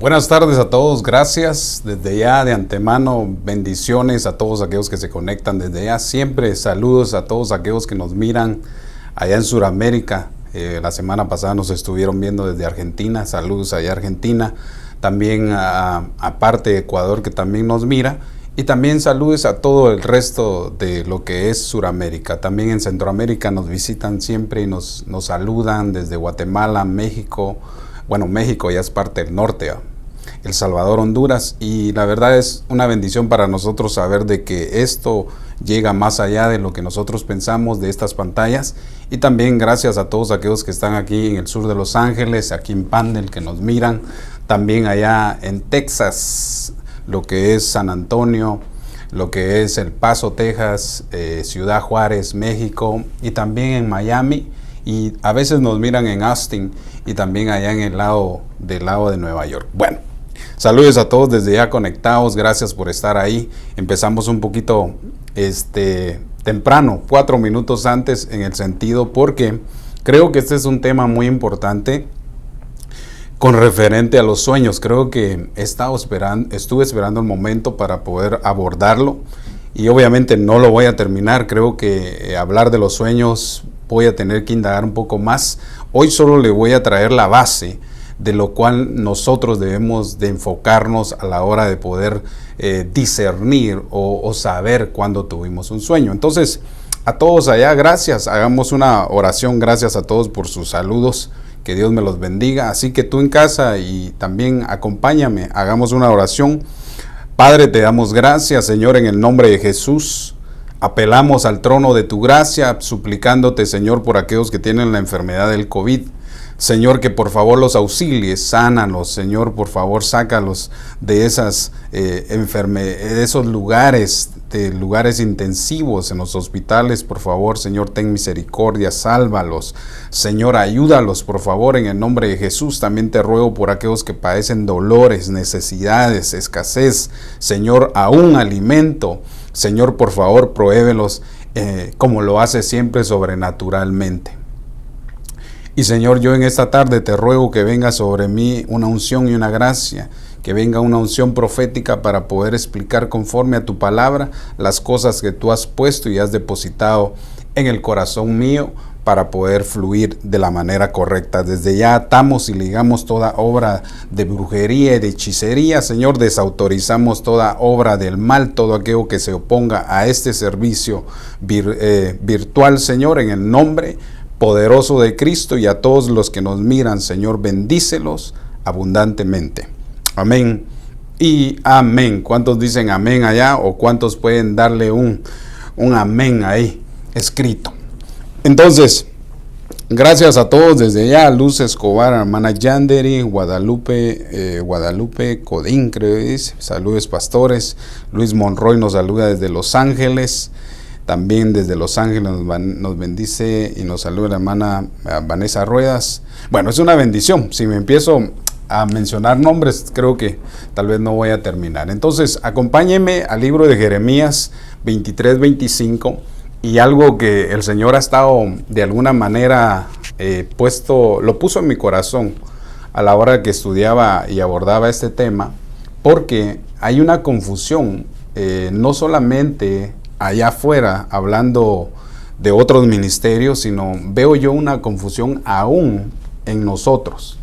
Buenas tardes a todos, gracias desde ya de antemano, bendiciones a todos aquellos que se conectan desde ya, siempre saludos a todos aquellos que nos miran allá en Sudamérica. La semana pasada nos estuvieron viendo desde Argentina, saludos allá Argentina, también aparte de Ecuador que también nos mira, y también saludos a todo el resto de lo que es Sudamérica. También en Centroamérica nos visitan siempre y nos saludan desde Guatemala, México. Bueno, México ya es parte del norte, El Salvador, Honduras, y la verdad es una bendición para nosotros saber de que esto llega más allá de lo que nosotros pensamos de estas pantallas. Y también gracias a todos aquellos que están aquí en el sur de Los Ángeles, aquí en Pandel, que nos miran, también allá en Texas, lo que es San Antonio, lo que es El Paso, Texas, Ciudad Juárez, México, y también en Miami, y a veces nos miran en Austin y también allá en el lado de Nueva York. Bueno, saludos a todos desde ya conectados, gracias por estar ahí. Empezamos un poquito temprano, 4 minutos antes, en el sentido porque creo que este es un tema muy importante con referente a los sueños. Creo que estuve esperando el momento para poder abordarlo y obviamente no lo voy a terminar. Creo que hablar de los sueños voy a tener que indagar un poco más. Hoy solo le voy a traer la base de lo cual nosotros debemos de enfocarnos a la hora de poder discernir o saber cuándo tuvimos un sueño. Entonces, a todos allá, gracias. Hagamos una oración. Gracias a todos por sus saludos. Que Dios me los bendiga. Así que tú en casa y también acompáñame. Hagamos una oración. Padre, te damos gracias, Señor, en el nombre de Jesús. Apelamos al trono de tu gracia, suplicándote, Señor, por aquellos que tienen la enfermedad del COVID. Señor, que por favor los auxilies, sánalos, Señor, por favor, sácalos de esas de esos lugares, de lugares intensivos en los hospitales, por favor, Señor, ten misericordia, sálvalos. Señor, ayúdalos, por favor, en el nombre de Jesús. También te ruego por aquellos que padecen dolores, necesidades, escasez, Señor, aún alimento. Señor, por favor, provéelos como lo hace siempre sobrenaturalmente. Y Señor, yo en esta tarde te ruego que venga sobre mí una unción y una gracia, que venga una unción profética para poder explicar conforme a tu palabra las cosas que tú has puesto y has depositado en el corazón mío para poder fluir de la manera correcta. Desde ya atamos y ligamos toda obra de brujería y de hechicería. Señor, desautorizamos toda obra del mal, todo aquello que se oponga a este servicio virtual, Señor, en el nombre poderoso de Cristo, y a todos los que nos miran, Señor, bendícelos abundantemente. Amén y amén. ¿Cuántos dicen amén allá? ¿O cuántos pueden darle un amén ahí escrito? Entonces, gracias a todos desde allá. Luz Escobar, hermana Yanderi, Guadalupe Codín, creo que dice. Saludos, pastores. Luis Monroy nos saluda desde Los Ángeles. También desde Los Ángeles nos bendice y nos saluda la hermana Vanessa Ruedas. Bueno, es una bendición. Si me empiezo a mencionar nombres, creo que tal vez no voy a terminar. Entonces, acompáñenme al libro de Jeremías 23-25, y algo que el Señor ha estado de alguna manera lo puso en mi corazón a la hora que estudiaba y abordaba este tema, porque hay una confusión, no solamente allá afuera, hablando de otros ministerios, sino veo yo una confusión aún en nosotros.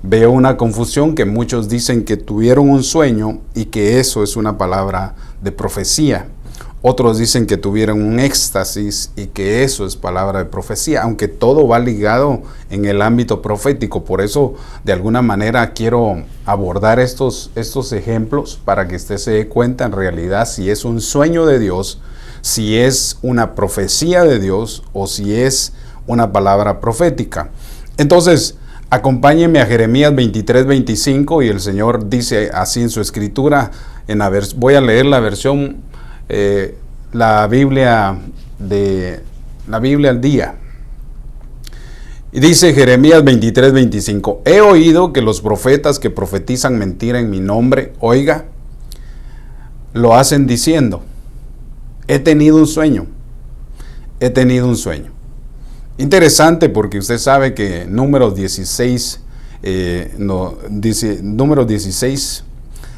Veo una confusión que muchos dicen que tuvieron un sueño y que eso es una palabra de profecía. Otros dicen que tuvieron un éxtasis y que eso es palabra de profecía, aunque todo va ligado en el ámbito profético. Por eso, de alguna manera, quiero abordar estos ejemplos para que usted se dé cuenta en realidad si es un sueño de Dios, si es una profecía de Dios o si es una palabra profética. Entonces, acompáñenme a Jeremías 23-25, y el Señor dice así en su escritura. Voy a leer la versión la Biblia al día. Y dice Jeremías 23:25, he oído que los profetas que profetizan mentira en mi nombre, oiga, lo hacen diciendo, he tenido un sueño. Interesante, porque usted sabe que Números 16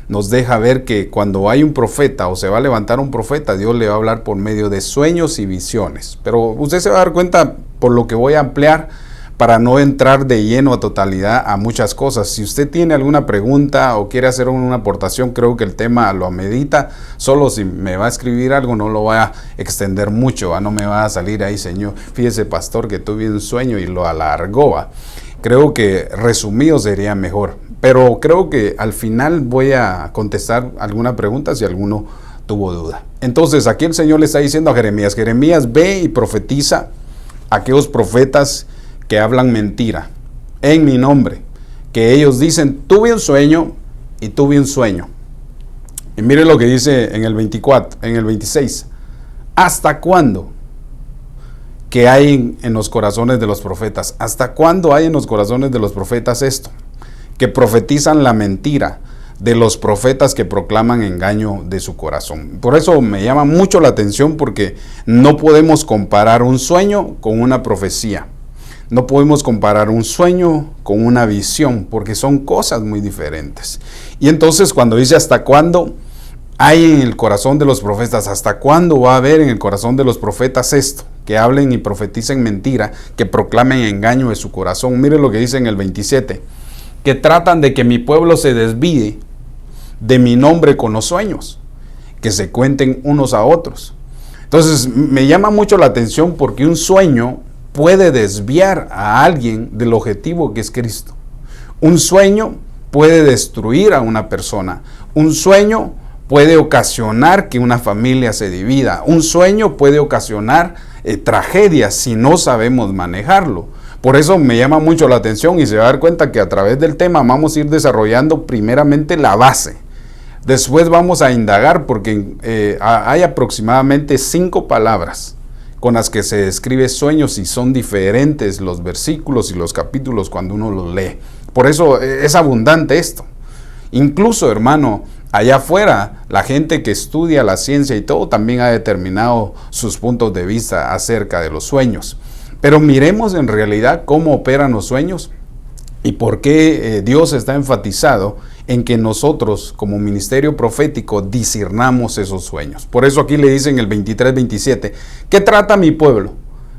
nos deja ver que cuando hay un profeta o se va a levantar un profeta, Dios le va a hablar por medio de sueños y visiones. Pero usted se va a dar cuenta, por lo que voy a ampliar, para no entrar de lleno a totalidad a muchas cosas. Si usted tiene alguna pregunta o quiere hacer una aportación, creo que el tema lo amerita. Solo si me va a escribir algo, no lo voy a extender mucho, no me va a salir ahí, señor, fíjese, pastor, que tuve un sueño y lo alargó. Creo que resumido sería mejor, pero creo que al final voy a contestar alguna pregunta si alguno tuvo duda. Entonces aquí el Señor le está diciendo a Jeremías, Jeremías, ve y profetiza a aquellos profetas que hablan mentira en mi nombre, que ellos dicen, tuve un sueño y tuve un sueño. Y mire lo que dice en el 26, ¿hasta cuándo? Que hay en los corazones de los profetas. ¿Hasta cuándo hay en los corazones de los profetas esto? Que profetizan la mentira de los profetas que proclaman engaño de su corazón. Por eso me llama mucho la atención, porque no podemos comparar un sueño con una profecía. No podemos comparar un sueño con una visión, porque son cosas muy diferentes. Y entonces cuando dice hasta cuándo hay en el corazón de los profetas, hasta cuándo va a haber en el corazón de los profetas esto, que hablen y profeticen mentira, que proclamen engaño de su corazón. Mire lo que dice en el 27, que tratan de que mi pueblo se desvíe de mi nombre con los sueños, que se cuenten unos a otros. Entonces me llama mucho la atención, porque un sueño puede desviar a alguien del objetivo que es Cristo. Un sueño puede destruir a una persona. Un sueño puede ocasionar que una familia se divida. Un sueño puede ocasionar tragedias si no sabemos manejarlo. Por eso me llama mucho la atención, y se va a dar cuenta que a través del tema vamos a ir desarrollando primeramente la base. Después vamos a indagar, porque hay aproximadamente 5 palabras con las que se describe sueños, y son diferentes los versículos y los capítulos cuando uno los lee. Por eso es abundante esto. Incluso, hermano, allá afuera, la gente que estudia la ciencia y todo también ha determinado sus puntos de vista acerca de los sueños. Pero miremos en realidad cómo operan los sueños y por qué Dios está enfatizado en que nosotros como ministerio profético discernamos esos sueños. Por eso aquí le dicen en el 23-27, ¿qué trata mi pueblo?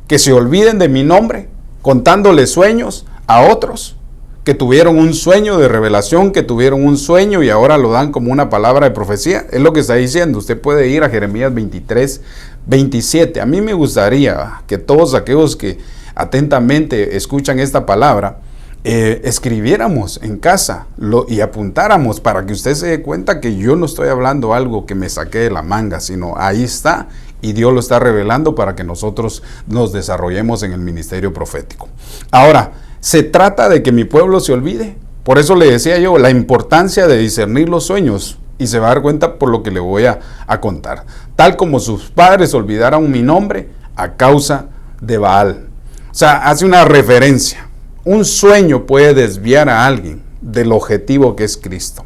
Que se olviden de mi nombre, contándole sueños a otros que tuvieron un sueño de revelación, que tuvieron un sueño y ahora lo dan como una palabra de profecía. Es lo que está diciendo. Usted puede ir a Jeremías 23-27. A mí me gustaría que todos aquellos que atentamente escuchan esta palabra, escribiéramos en casa y apuntáramos, para que usted se dé cuenta que yo no estoy hablando algo que me saqué de la manga, sino ahí está, y Dios lo está revelando para que nosotros nos desarrollemos en el ministerio profético. Ahora, se trata de que mi pueblo se olvide. Por eso le decía yo la importancia de discernir los sueños, y se va a dar cuenta por lo que le voy a contar. Tal como sus padres olvidaron mi nombre a causa de Baal. O sea, hace una referencia. Un sueño puede desviar a alguien del objetivo que es Cristo.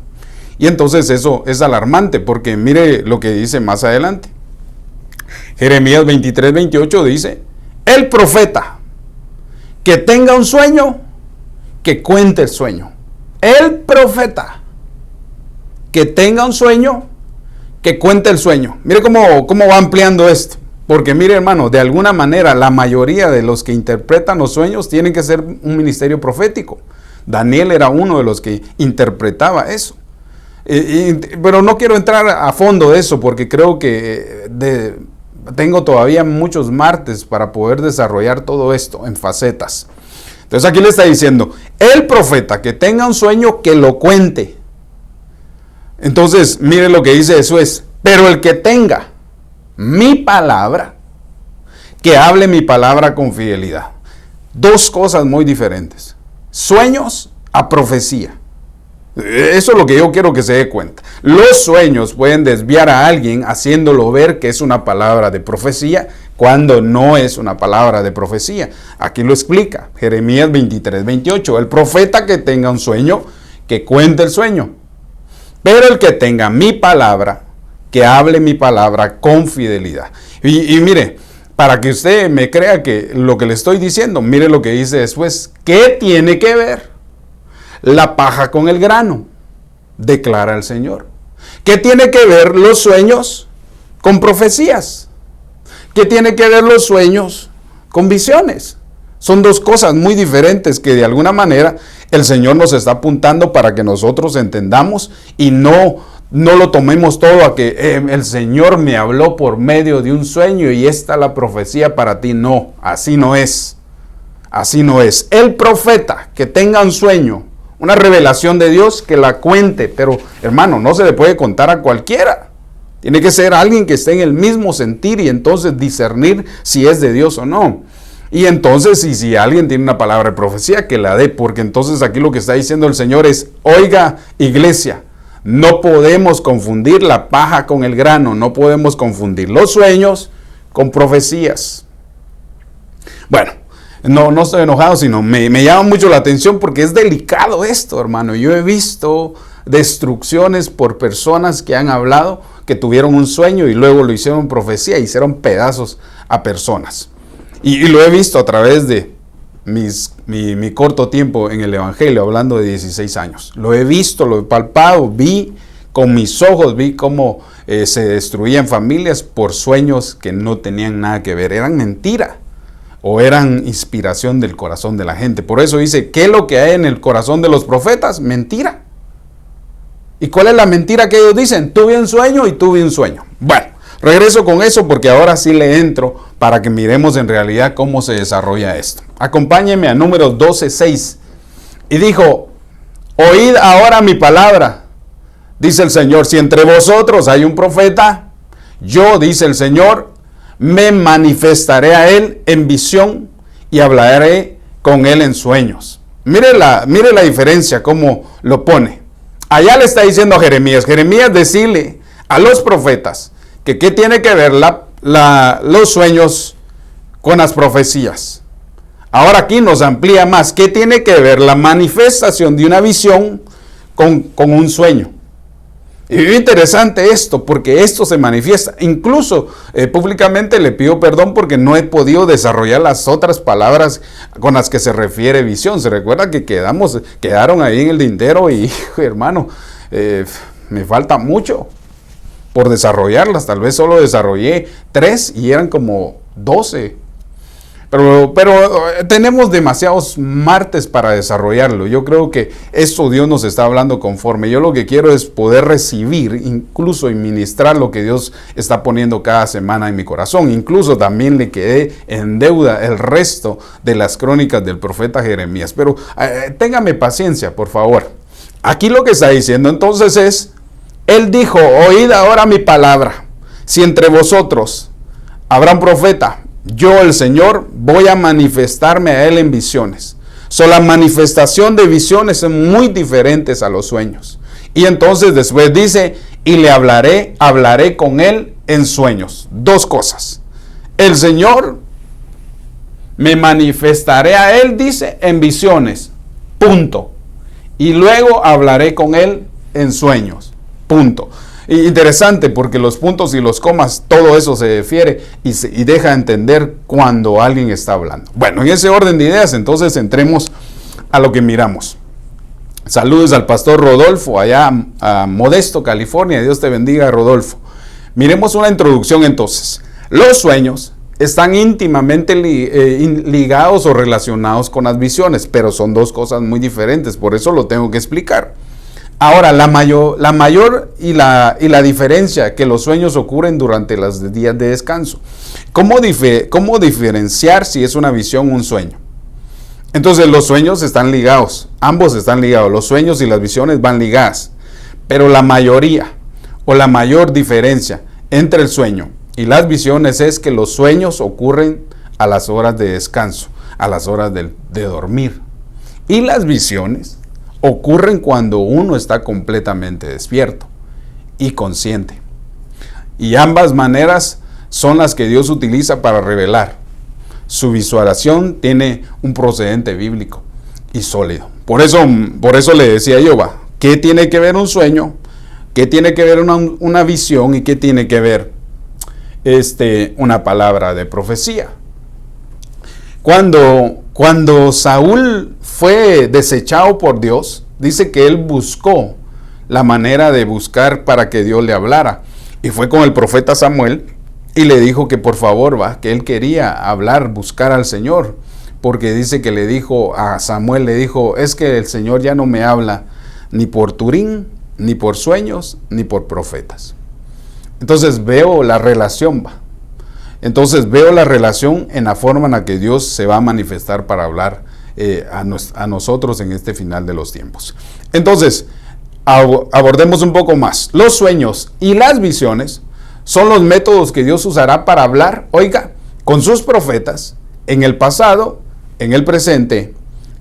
Y entonces eso es alarmante, porque mire lo que dice más adelante. Jeremías 23-28 dice, el profeta que tenga un sueño, que cuente el sueño. El profeta que tenga un sueño, que cuente el sueño. Mire cómo va ampliando esto. Porque mire, hermano, de alguna manera la mayoría de los que interpretan los sueños tienen que ser un ministerio profético. Daniel era uno de los que interpretaba eso. Pero no quiero entrar a fondo de eso, porque creo que tengo todavía muchos martes para poder desarrollar todo esto en facetas. Entonces aquí le está diciendo, el profeta que tenga un sueño, que lo cuente. Entonces, mire lo que dice eso es, pero el que tenga mi palabra, que hable mi palabra con fidelidad. Dos cosas muy diferentes. Sueños a profecía. Eso es lo que yo quiero que se dé cuenta. Los sueños pueden desviar a alguien haciéndolo ver que es una palabra de profecía cuando no es una palabra de profecía. Aquí lo explica Jeremías 23:28. El profeta que tenga un sueño, que cuente el sueño. Pero el que tenga mi palabra, que hable mi palabra con fidelidad. Y mire, para que usted me crea que lo que le estoy diciendo, mire lo que dice después. ¿Qué tiene que ver la paja con el grano? Declara el Señor. ¿Qué tiene que ver los sueños con profecías? ¿Qué tiene que ver los sueños con visiones? Son dos cosas muy diferentes que de alguna manera el Señor nos está apuntando para que nosotros entendamos y no lo tomemos todo a que el Señor me habló por medio de un sueño y esta es la profecía para ti. No, así no es. Así no es. El profeta que tenga un sueño, una revelación de Dios, que la cuente, pero hermano, no se le puede contar a cualquiera. Tiene que ser alguien que esté en el mismo sentir y entonces discernir si es de Dios o no. Y entonces, si alguien tiene una palabra de profecía, que la dé, porque entonces aquí lo que está diciendo el Señor es, oiga, iglesia, no podemos confundir la paja con el grano, no podemos confundir los sueños con profecías. Bueno, no estoy enojado, sino me llama mucho la atención porque es delicado esto, hermano. Yo he visto destrucciones por personas que han hablado, que tuvieron un sueño y luego lo hicieron profecía, hicieron pedazos a personas. Y lo he visto a través de mi corto tiempo en el Evangelio, hablando de 16 años. Lo he visto, lo he palpado, vi con mis ojos, vi cómo se destruían familias por sueños que no tenían nada que ver, eran mentira o eran inspiración del corazón de la gente. Por eso dice, ¿qué es lo que hay en el corazón de los profetas? Mentira. ¿Y cuál es la mentira que ellos dicen? Tuve un sueño y tuve un sueño. Bueno, regreso con eso porque ahora sí le entro para que miremos en realidad cómo se desarrolla esto. Acompáñenme a Números 12:6. Y dijo, oíd ahora mi palabra, dice el Señor, si entre vosotros hay un profeta, yo, dice el Señor, me manifestaré a él en visión y hablaré con él en sueños. Mire la diferencia, cómo lo pone. Allá le está diciendo a Jeremías, decirle a los profetas que qué tiene que ver los sueños con las profecías. Ahora aquí nos amplía más. ¿Qué tiene que ver la manifestación de una visión con un sueño? Y es interesante esto, porque esto se manifiesta. Incluso públicamente le pido perdón porque no he podido desarrollar las otras palabras con las que se refiere visión. Se recuerda que quedaron ahí en el tintero y, hermano, me falta mucho por desarrollarlas. Tal vez solo desarrollé 3 y eran como 12. Pero tenemos demasiados martes para desarrollarlo. Yo creo que esto Dios nos está hablando conforme. Yo lo que quiero es poder recibir, incluso y ministrar lo que Dios está poniendo cada semana en mi corazón. Incluso también le quedé en deuda el resto de las crónicas del profeta Jeremías. Pero téngame paciencia, por favor. Aquí lo que está diciendo entonces es, él dijo, oíd ahora mi palabra. Si entre vosotros habrá un profeta, yo, el Señor, voy a manifestarme a él en visiones. La manifestación de visiones son muy diferentes a los sueños. Y entonces después dice, y le hablaré con él en sueños. 2 cosas. El Señor, me manifestaré a él, dice, en visiones. Punto. Y luego hablaré con él en sueños. Punto. Interesante porque los puntos y los comas, todo eso se difiere y deja entender cuando alguien está hablando. Bueno, en ese orden de ideas, entonces entremos a lo que miramos. Saludos al pastor Rodolfo, allá a Modesto, California. Dios te bendiga, Rodolfo. Miremos una introducción entonces. Los sueños están íntimamente ligados o relacionados con las visiones, pero son 2 cosas muy diferentes, por eso lo tengo que explicar. Ahora, la mayor y la diferencia que los sueños ocurren durante los días de descanso. ¿Cómo diferenciar si es una visión o un sueño? Entonces, los sueños están ligados, ambos están ligados, los sueños y las visiones van ligadas. Pero la mayoría o la mayor diferencia entre el sueño y las visiones es que los sueños ocurren a las horas de descanso, a las horas de dormir. Y las visiones ocurren cuando uno está completamente despierto y consciente. Y ambas maneras son las que Dios utiliza para revelar. Su visualización tiene un procedente bíblico y sólido. Por eso le decía yo, ¿qué tiene que ver un sueño? ¿Qué tiene que ver una visión? ¿Y qué tiene que ver una palabra de profecía? Cuando Saúl fue desechado por Dios, dice que él buscó la manera de buscar para que Dios le hablara. Y fue con el profeta Samuel y le dijo que por favor, que él quería hablar, buscar al Señor. Porque dice que le dijo a Samuel, le dijo, es que el Señor ya no me habla ni por Turín, ni por sueños, ni por profetas. Entonces veo la relación, Entonces veo la relación en la forma en la que Dios se va a manifestar para hablar a nosotros en este final de los tiempos. Entonces, abordemos un poco más. Los sueños y las visiones son los métodos que Dios usará para hablar, con sus profetas en el pasado, en el presente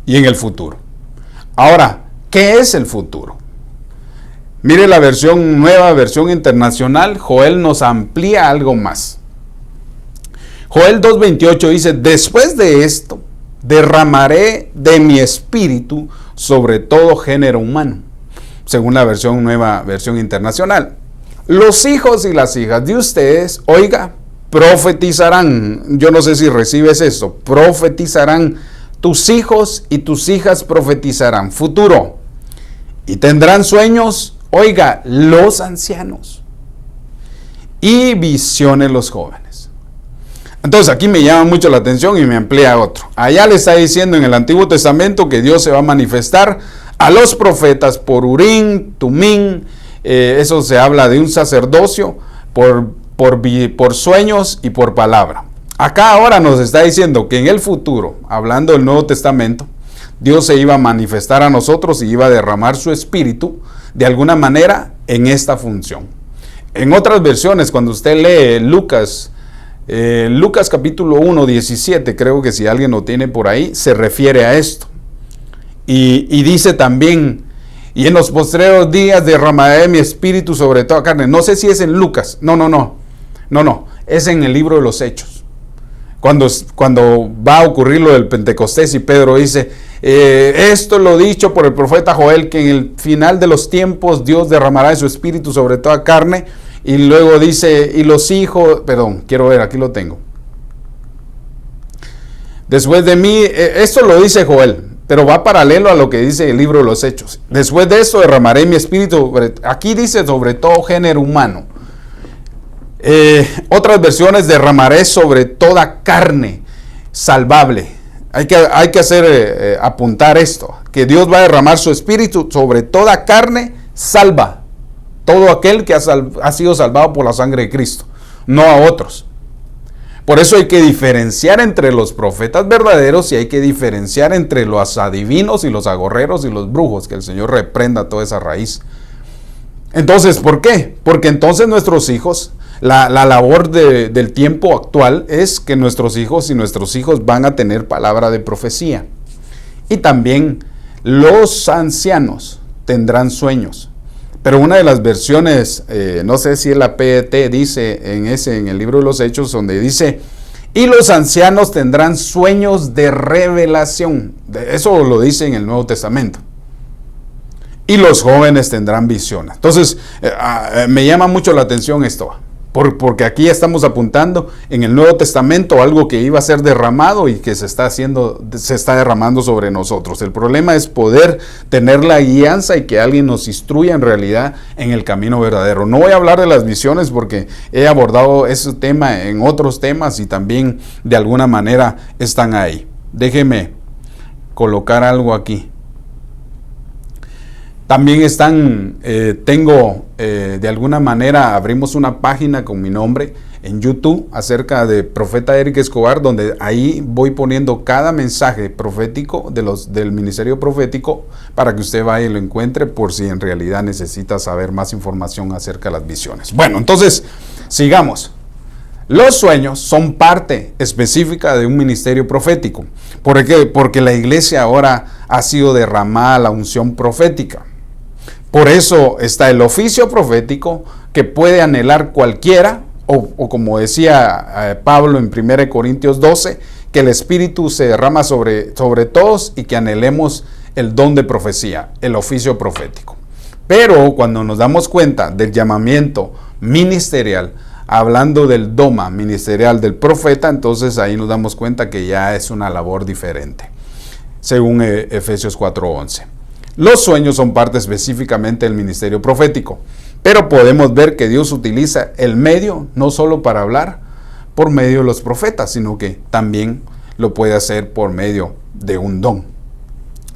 y en el futuro. Ahora, ¿qué es el futuro? Mire la nueva versión internacional. Joel nos amplía algo más. Joel 2:28 dice, después de esto, derramaré de mi espíritu sobre todo género humano, según la nueva versión internacional. Los hijos y las hijas de ustedes, profetizarán. Yo no sé si recibes esto. Profetizarán. Tus hijos y tus hijas profetizarán. Futuro. Y tendrán sueños, los ancianos. Y visiones los jóvenes. Entonces aquí me llama mucho la atención y me amplía otro. Allá le está diciendo en el Antiguo Testamento que Dios se va a manifestar a los profetas por Urim, Tumim. Eso se habla de un sacerdocio por sueños y por palabra. Acá ahora nos está diciendo que en el futuro, hablando del Nuevo Testamento, Dios se iba a manifestar a nosotros y iba a derramar su espíritu de alguna manera en esta función. En otras versiones, cuando usted lee Lucas capítulo 1, 17, creo que si alguien lo tiene por ahí, se refiere a esto. Y dice también, y en los postreros días derramaré mi espíritu sobre toda carne. No sé si es en Lucas, no, es en el libro de los Hechos. Cuando va a ocurrir lo del Pentecostés y Pedro dice, esto lo dicho por el profeta Joel, que en el final de los tiempos Dios derramará de su espíritu sobre toda carne. Y luego dice, y los hijos, quiero ver, aquí lo tengo. Después de mí, esto lo dice Joel, pero va paralelo a lo que dice el libro de los Hechos. Después de esto derramaré mi espíritu, aquí dice sobre todo género humano. Otras versiones, derramaré sobre toda carne salvable. Hay que apuntar esto, que Dios va a derramar su espíritu sobre toda carne salva. Todo aquel que ha sido salvado por la sangre de Cristo, no a otros. Por eso hay que diferenciar entre los profetas verdaderos y hay que diferenciar entre los adivinos y los agorreros y los brujos, que el Señor reprenda toda esa raíz. Entonces, ¿por qué? Porque entonces nuestros hijos, la labor del tiempo actual es que nuestros hijos y nuestros hijos van a tener palabra de profecía. Y también los ancianos tendrán sueños. Pero una de las versiones, no sé si es la PET, dice en el libro de los Hechos, donde dice, y los ancianos tendrán sueños de revelación. Eso lo dice en el Nuevo Testamento. Y los jóvenes tendrán visiones. Entonces, me llama mucho la atención esto, porque aquí estamos apuntando en el Nuevo Testamento algo que iba a ser derramado y que se está derramando sobre nosotros. El problema es poder tener la guianza y que alguien nos instruya en realidad en el camino verdadero. No voy a hablar de las visiones porque he abordado ese tema en otros temas y también de alguna manera están ahí. Déjeme colocar algo aquí. También de alguna manera, abrimos una página con mi nombre en YouTube acerca de Profeta Eric Escobar, donde ahí voy poniendo cada mensaje profético del ministerio profético para que usted vaya y lo encuentre por si en realidad necesita saber más información acerca de las visiones. Bueno, entonces, sigamos. Los sueños son parte específica de un ministerio profético. ¿Por qué? Porque la iglesia ahora ha sido derramada la unción profética. Por eso está el oficio profético que puede anhelar cualquiera, o como decía Pablo en 1 Corintios 12, que el Espíritu se derrama sobre todos y que anhelemos el don de profecía, el oficio profético. Pero cuando nos damos cuenta del llamamiento ministerial, hablando del doma ministerial del profeta, entonces ahí nos damos cuenta que ya es una labor diferente, según Efesios 4:11. Los sueños son parte específicamente del ministerio profético, pero podemos ver que Dios utiliza el medio no solo para hablar por medio de los profetas, sino que también lo puede hacer por medio de un don.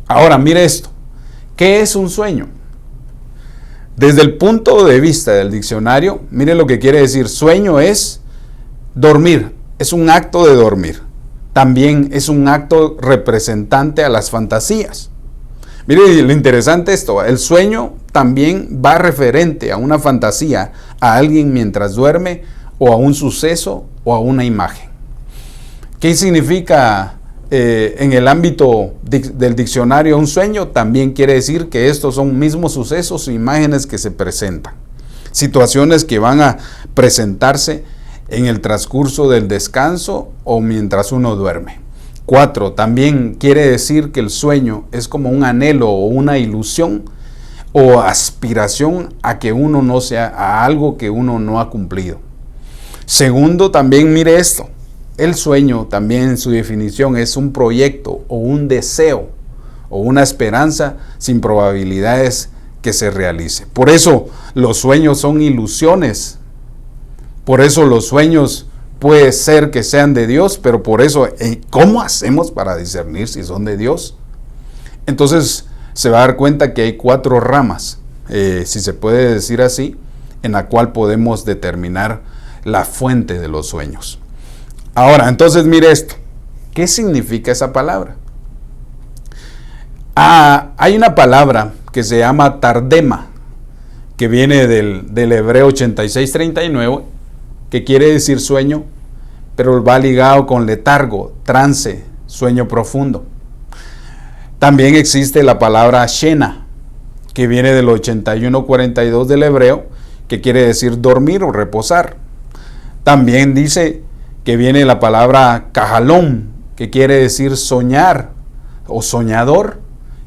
Ahora, mire esto. ¿Qué es un sueño? Desde el punto de vista del diccionario, mire lo que quiere decir. Sueño es dormir, es un acto de dormir. También es un acto representante a las fantasías. Mire lo interesante esto, el sueño también va referente a una fantasía, a alguien mientras duerme, o a un suceso, o a una imagen. ¿Qué significa en el ámbito del diccionario un sueño? También quiere decir que estos son mismos sucesos o imágenes que se presentan. Situaciones que van a presentarse en el transcurso del descanso o mientras uno duerme. 4. También quiere decir que el sueño es como un anhelo o una ilusión o aspiración a que uno no sea, a algo que uno no ha cumplido. Segundo, también mire esto. El sueño también en su definición es un proyecto o un deseo o una esperanza sin probabilidades que se realice. Por eso los sueños son ilusiones. Por eso los sueños puede ser que sean de Dios, pero por eso, ¿cómo hacemos para discernir si son de Dios? Entonces se va a dar cuenta que hay 4 ramas, si se puede decir así, en la cual podemos determinar la fuente de los sueños. Ahora, entonces mire esto. ¿Qué significa esa palabra? Hay una palabra que se llama tardema, que viene del hebreo 86:39, que quiere decir sueño, pero va ligado con letargo, trance, sueño profundo. También existe la palabra shena, que viene del 81:42 del hebreo, que quiere decir dormir o reposar. También dice que viene la palabra cajalón, que quiere decir soñar o soñador,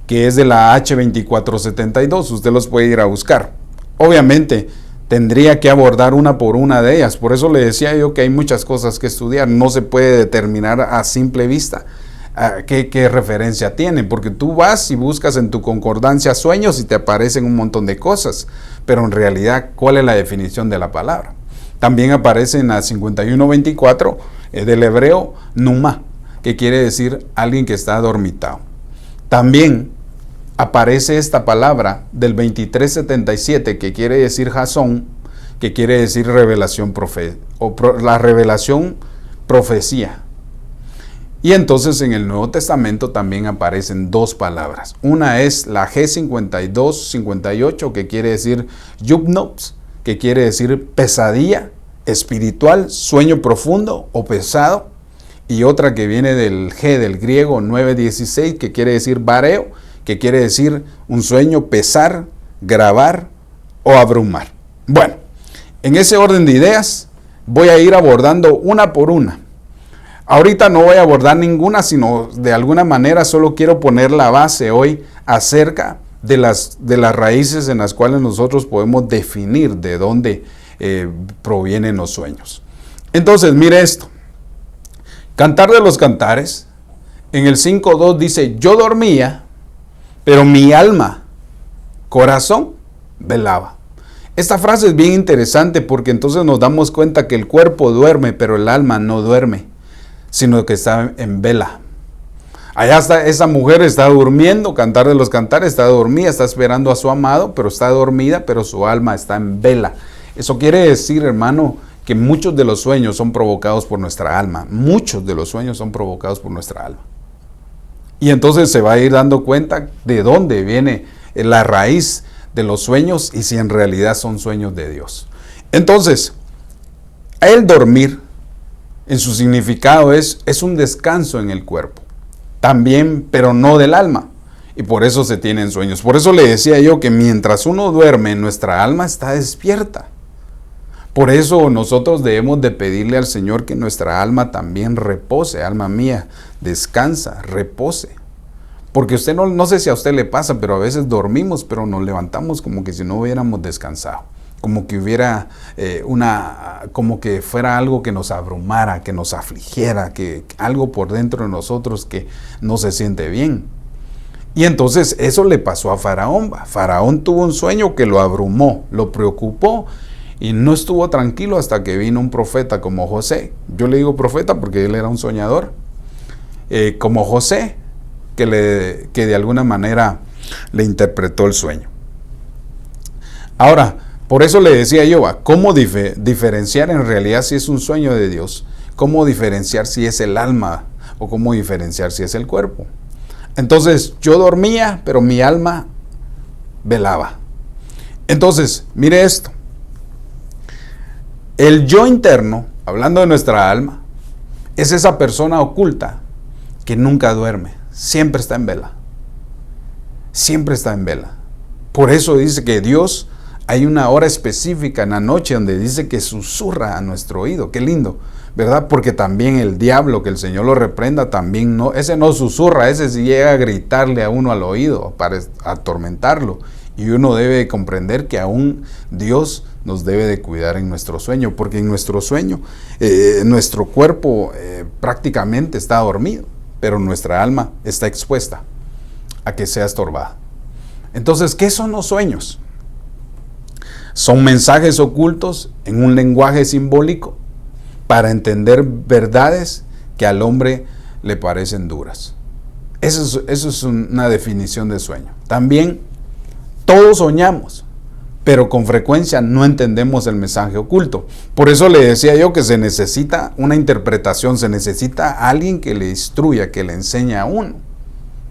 que es de la H2472. Usted los puede ir a buscar. Obviamente tendría que abordar una por una de ellas. Por eso le decía yo que hay muchas cosas que estudiar. No se puede determinar a simple vista qué referencia tienen, porque tú vas y buscas en tu concordancia sueños y te aparecen un montón de cosas, pero en realidad, ¿cuál es la definición de la palabra? También aparece en la 51:24 del hebreo numa, que quiere decir alguien que está adormitado. También aparece esta palabra del 23:77, que quiere decir jasón, que quiere decir revelación la revelación profecía. Y entonces en el Nuevo Testamento también aparecen 2 palabras. Una es la G52:58, que quiere decir yupnops, que quiere decir pesadilla espiritual, sueño profundo o pesado. Y otra que viene del G del griego 9:16, que quiere decir vareo, que quiere decir un sueño, pesar, grabar o abrumar. Bueno, en ese orden de ideas voy a ir abordando una por una. Ahorita no voy a abordar ninguna, sino de alguna manera solo quiero poner la base hoy acerca de las raíces en las cuales nosotros podemos definir de dónde provienen los sueños. Entonces, mire esto. Cantar de los Cantares, en el 5:2 dice, yo dormía, pero mi alma, corazón, velaba. Esta frase es bien interesante porque entonces nos damos cuenta que el cuerpo duerme, pero el alma no duerme, sino que está en vela. Allá está, esa mujer está durmiendo, Cantar de los Cantares, está dormida, está esperando a su amado, pero está dormida, pero su alma está en vela. Eso quiere decir, hermano, que muchos de los sueños son provocados por nuestra alma. Muchos de los sueños son provocados por nuestra alma. Y entonces se va a ir dando cuenta de dónde viene la raíz de los sueños y si en realidad son sueños de Dios. Entonces, el dormir en su significado es un descanso en el cuerpo. También, pero no del alma. Y por eso se tienen sueños. Por eso le decía yo que mientras uno duerme, nuestra alma está despierta. Por eso nosotros debemos de pedirle al Señor que nuestra alma también repose. Alma mía, descansa, repose. Porque usted no sé si a usted le pasa, pero a veces dormimos, pero nos levantamos como que si no hubiéramos descansado. Como que hubiera como que fuera algo que nos abrumara, que nos afligiera, que algo por dentro de nosotros que no se siente bien. Y entonces eso le pasó a Faraón. Faraón tuvo un sueño que lo abrumó, lo preocupó y no estuvo tranquilo hasta que vino un profeta como José. Yo le digo profeta porque él era un soñador. Como José, que de alguna manera le interpretó el sueño. Ahora, por eso le decía yo, ¿cómo diferenciar en realidad si es un sueño de Dios? ¿Cómo diferenciar si es el alma o cómo diferenciar si es el cuerpo? Entonces, yo dormía, pero mi alma velaba. Entonces, mire esto. El yo interno, hablando de nuestra alma, es esa persona oculta que nunca duerme, siempre está en vela. Siempre está en vela. Por eso dice que Dios, hay una hora específica en la noche donde dice que susurra a nuestro oído. Qué lindo, ¿verdad? Porque también el diablo, que el Señor lo reprenda, también no, ese no susurra, ese sí llega a gritarle a uno al oído para atormentarlo. Y uno debe comprender que aún Dios nos debe de cuidar en nuestro sueño, porque en nuestro sueño, nuestro cuerpo prácticamente está dormido, pero nuestra alma está expuesta a que sea estorbada. Entonces, ¿qué son los sueños? Son mensajes ocultos en un lenguaje simbólico para entender verdades que al hombre le parecen duras. Eso es una definición de sueño. También todos soñamos, pero con frecuencia no entendemos el mensaje oculto. Por eso le decía yo que se necesita una interpretación, se necesita alguien que le instruya, que le enseñe a uno.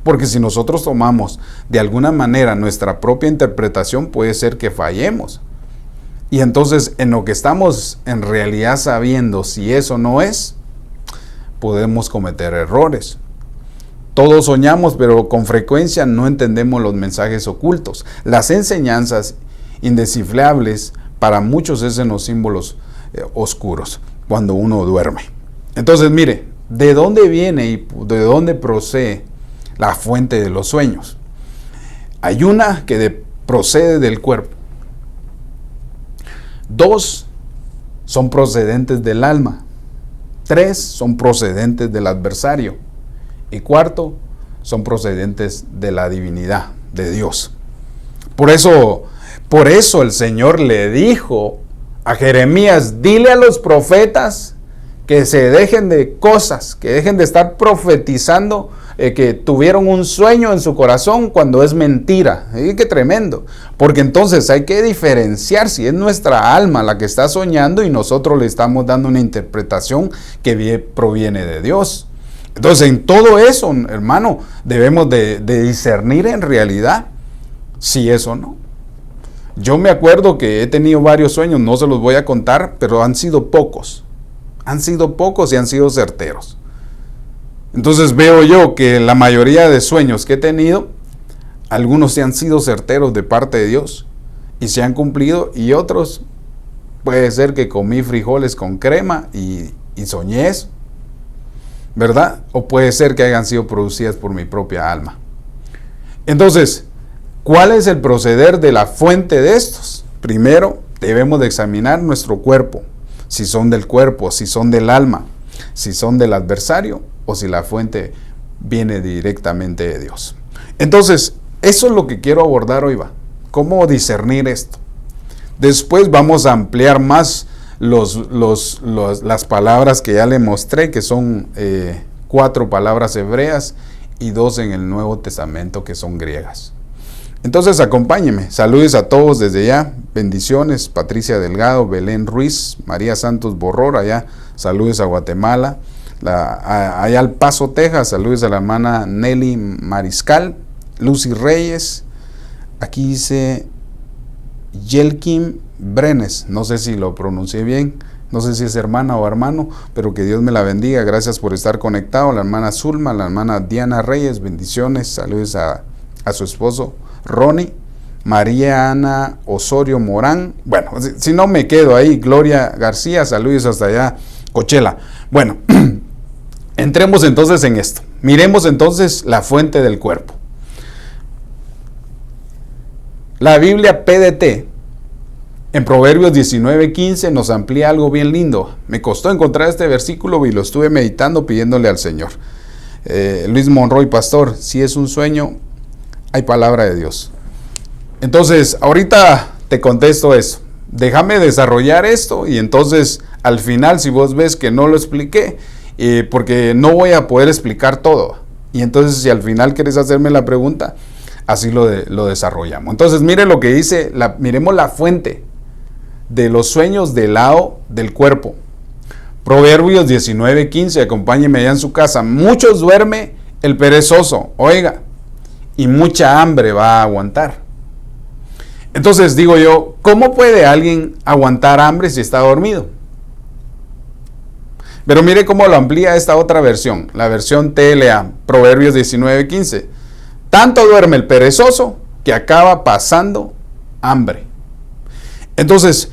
Porque si nosotros tomamos de alguna manera nuestra propia interpretación, puede ser que fallemos. Y entonces en lo que estamos en realidad sabiendo si eso no es, podemos cometer errores. Todos soñamos, pero con frecuencia no entendemos los mensajes ocultos. Las enseñanzas indescifrables para muchos es en los símbolos oscuros, cuando uno duerme. Entonces mire, ¿de dónde viene y de dónde procede la fuente de los sueños? Hay una que procede del cuerpo. 2 son procedentes del alma. 3 son procedentes del adversario. Y 4 son procedentes de la divinidad, de Dios. Por eso el Señor le dijo a Jeremías, dile a los profetas que se dejen de cosas, que dejen de estar profetizando que tuvieron un sueño en su corazón cuando es mentira. ¡Qué tremendo! Porque entonces hay que diferenciar si es nuestra alma la que está soñando y nosotros le estamos dando una interpretación que proviene de Dios. Entonces en todo eso, hermano, debemos de discernir en realidad si es o no. Yo me acuerdo que he tenido varios sueños, no se los voy a contar, pero han sido pocos. Han sido pocos y han sido certeros. Entonces veo yo que la mayoría de sueños que he tenido, algunos se han sido certeros de parte de Dios y se han cumplido, y otros puede ser que comí frijoles con crema y soñé eso, ¿verdad? O puede ser que hayan sido producidas por mi propia alma. Entonces, ¿cuál es el proceder de la fuente de estos? Primero, debemos de examinar nuestro cuerpo, si son del cuerpo, si son del alma, si son del adversario o si la fuente viene directamente de Dios. Entonces, eso es lo que quiero abordar hoy, cómo discernir esto. Después vamos a ampliar más las palabras que ya le mostré, que son 4 palabras hebreas y 2 en el Nuevo Testamento que son griegas. Entonces acompáñenme, saludos a todos desde ya, bendiciones, Patricia Delgado, Belén Ruiz, María Santos Borror, allá, saludos a Guatemala, allá al Paso, Texas, saludos a la hermana Nelly Mariscal, Lucy Reyes, aquí dice Yelkin Brenes, no sé si lo pronuncié bien, No sé si es hermana o hermano, pero que Dios me la bendiga. Gracias por estar conectado. La hermana Zulma, la hermana Diana Reyes, bendiciones. Saludos a su esposo Ronnie. María Ana Osorio Morán. Bueno, si no me quedo ahí. Gloria García, saludos hasta allá, Coachella. Bueno, entremos entonces en esto. Miremos entonces la fuente del cuerpo. La Biblia PDT en Proverbios 19:15 nos amplía algo bien lindo. Me costó encontrar este versículo y lo estuve meditando pidiéndole al Señor. Luis Monroy, pastor, si es un sueño, hay palabra de Dios. Entonces, ahorita te contesto eso. Déjame desarrollar esto y entonces al final, si vos ves que no lo expliqué, porque no voy a poder explicar todo. Y entonces, si al final quieres hacerme la pregunta, así lo desarrollamos. Entonces, mire lo que dice, miremos la fuente de los sueños del lado del cuerpo. Proverbios 19:15, acompáñeme allá en su casa. Muchos duerme el perezoso, oiga, y mucha hambre va a aguantar. Entonces digo yo, ¿cómo puede alguien aguantar hambre si está dormido? Pero mire cómo lo amplía esta otra versión, la versión TLA, Proverbios 19:15. Tanto duerme el perezoso que acaba pasando hambre. Entonces,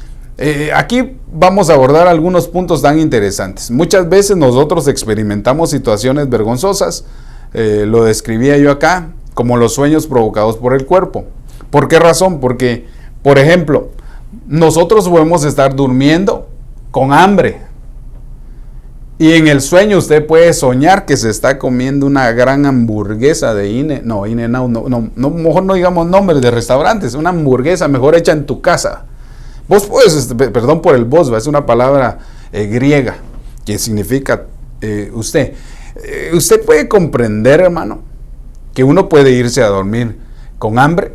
aquí vamos a abordar algunos puntos tan interesantes. Muchas veces nosotros experimentamos situaciones vergonzosas, lo describía yo acá, como los sueños provocados por el cuerpo. ¿Por qué razón? Porque, por ejemplo, nosotros podemos estar durmiendo con hambre y en el sueño usted puede soñar que se está comiendo una gran hamburguesa de mejor no digamos nombres de restaurantes, una hamburguesa mejor hecha en tu casa. Vos puedes, perdón por el vos, es una palabra griega que significa usted. Usted puede comprender, hermano, que uno puede irse a dormir con hambre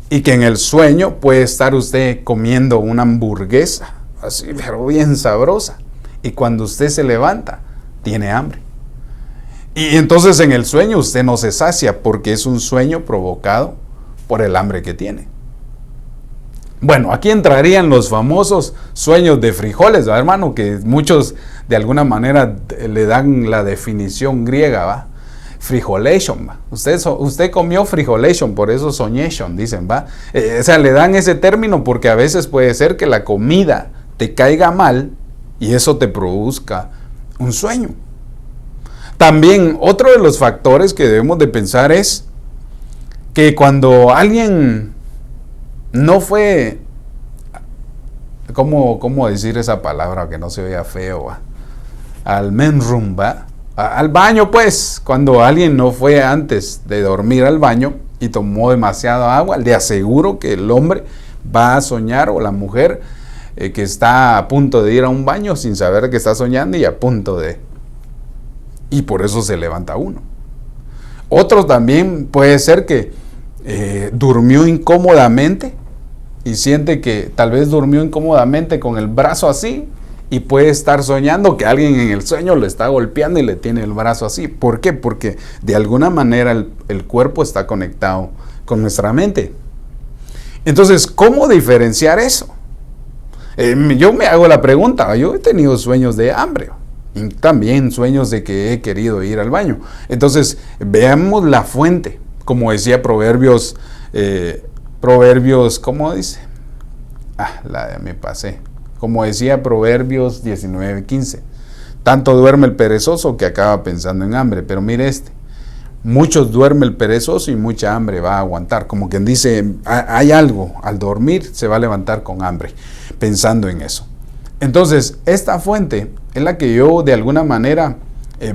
y que en el sueño puede estar usted comiendo una hamburguesa, así, pero bien sabrosa. Y cuando usted se levanta, tiene hambre. Y entonces en el sueño usted no se sacia porque es un sueño provocado por el hambre que tiene. Bueno, aquí entrarían los famosos sueños de frijoles, ¿va, hermano? Que muchos de alguna manera le dan la definición griega, ¿va? Frijolation, ¿va? Usted comió frijolation, por eso soñation, dicen, ¿va? O sea, le dan ese término porque a veces puede ser que la comida te caiga mal y eso te produzca un sueño. También otro de los factores que debemos de pensar es que cuando alguien no fue, ¿cómo decir esa palabra que no se vea feo? ¿Va? Al men's room, ¿va? Al baño, pues, cuando alguien no fue antes de dormir al baño y tomó demasiada agua, le aseguro que el hombre va a soñar, o la mujer que está a punto de ir a un baño sin saber que está soñando y a punto de... Y por eso se levanta uno. Otro también puede ser que durmió incómodamente y siente que tal vez durmió incómodamente con el brazo así y puede estar soñando que alguien en el sueño le está golpeando y le tiene el brazo así. ¿Por qué? Porque de alguna manera el cuerpo está conectado con nuestra mente. Entonces, ¿cómo diferenciar eso? Yo me hago la pregunta, yo he tenido sueños de hambre y también sueños de que he querido ir al baño. Entonces, veamos la fuente, como decía Proverbios, ¿cómo dice? Me pasé. Como decía Proverbios 19:15, tanto duerme el perezoso que acaba pensando en hambre. Pero mire muchos duerme el perezoso y mucha hambre va a aguantar. Como quien dice, hay algo, al dormir se va a levantar con hambre, pensando en eso. Entonces, esta fuente es la que yo de alguna manera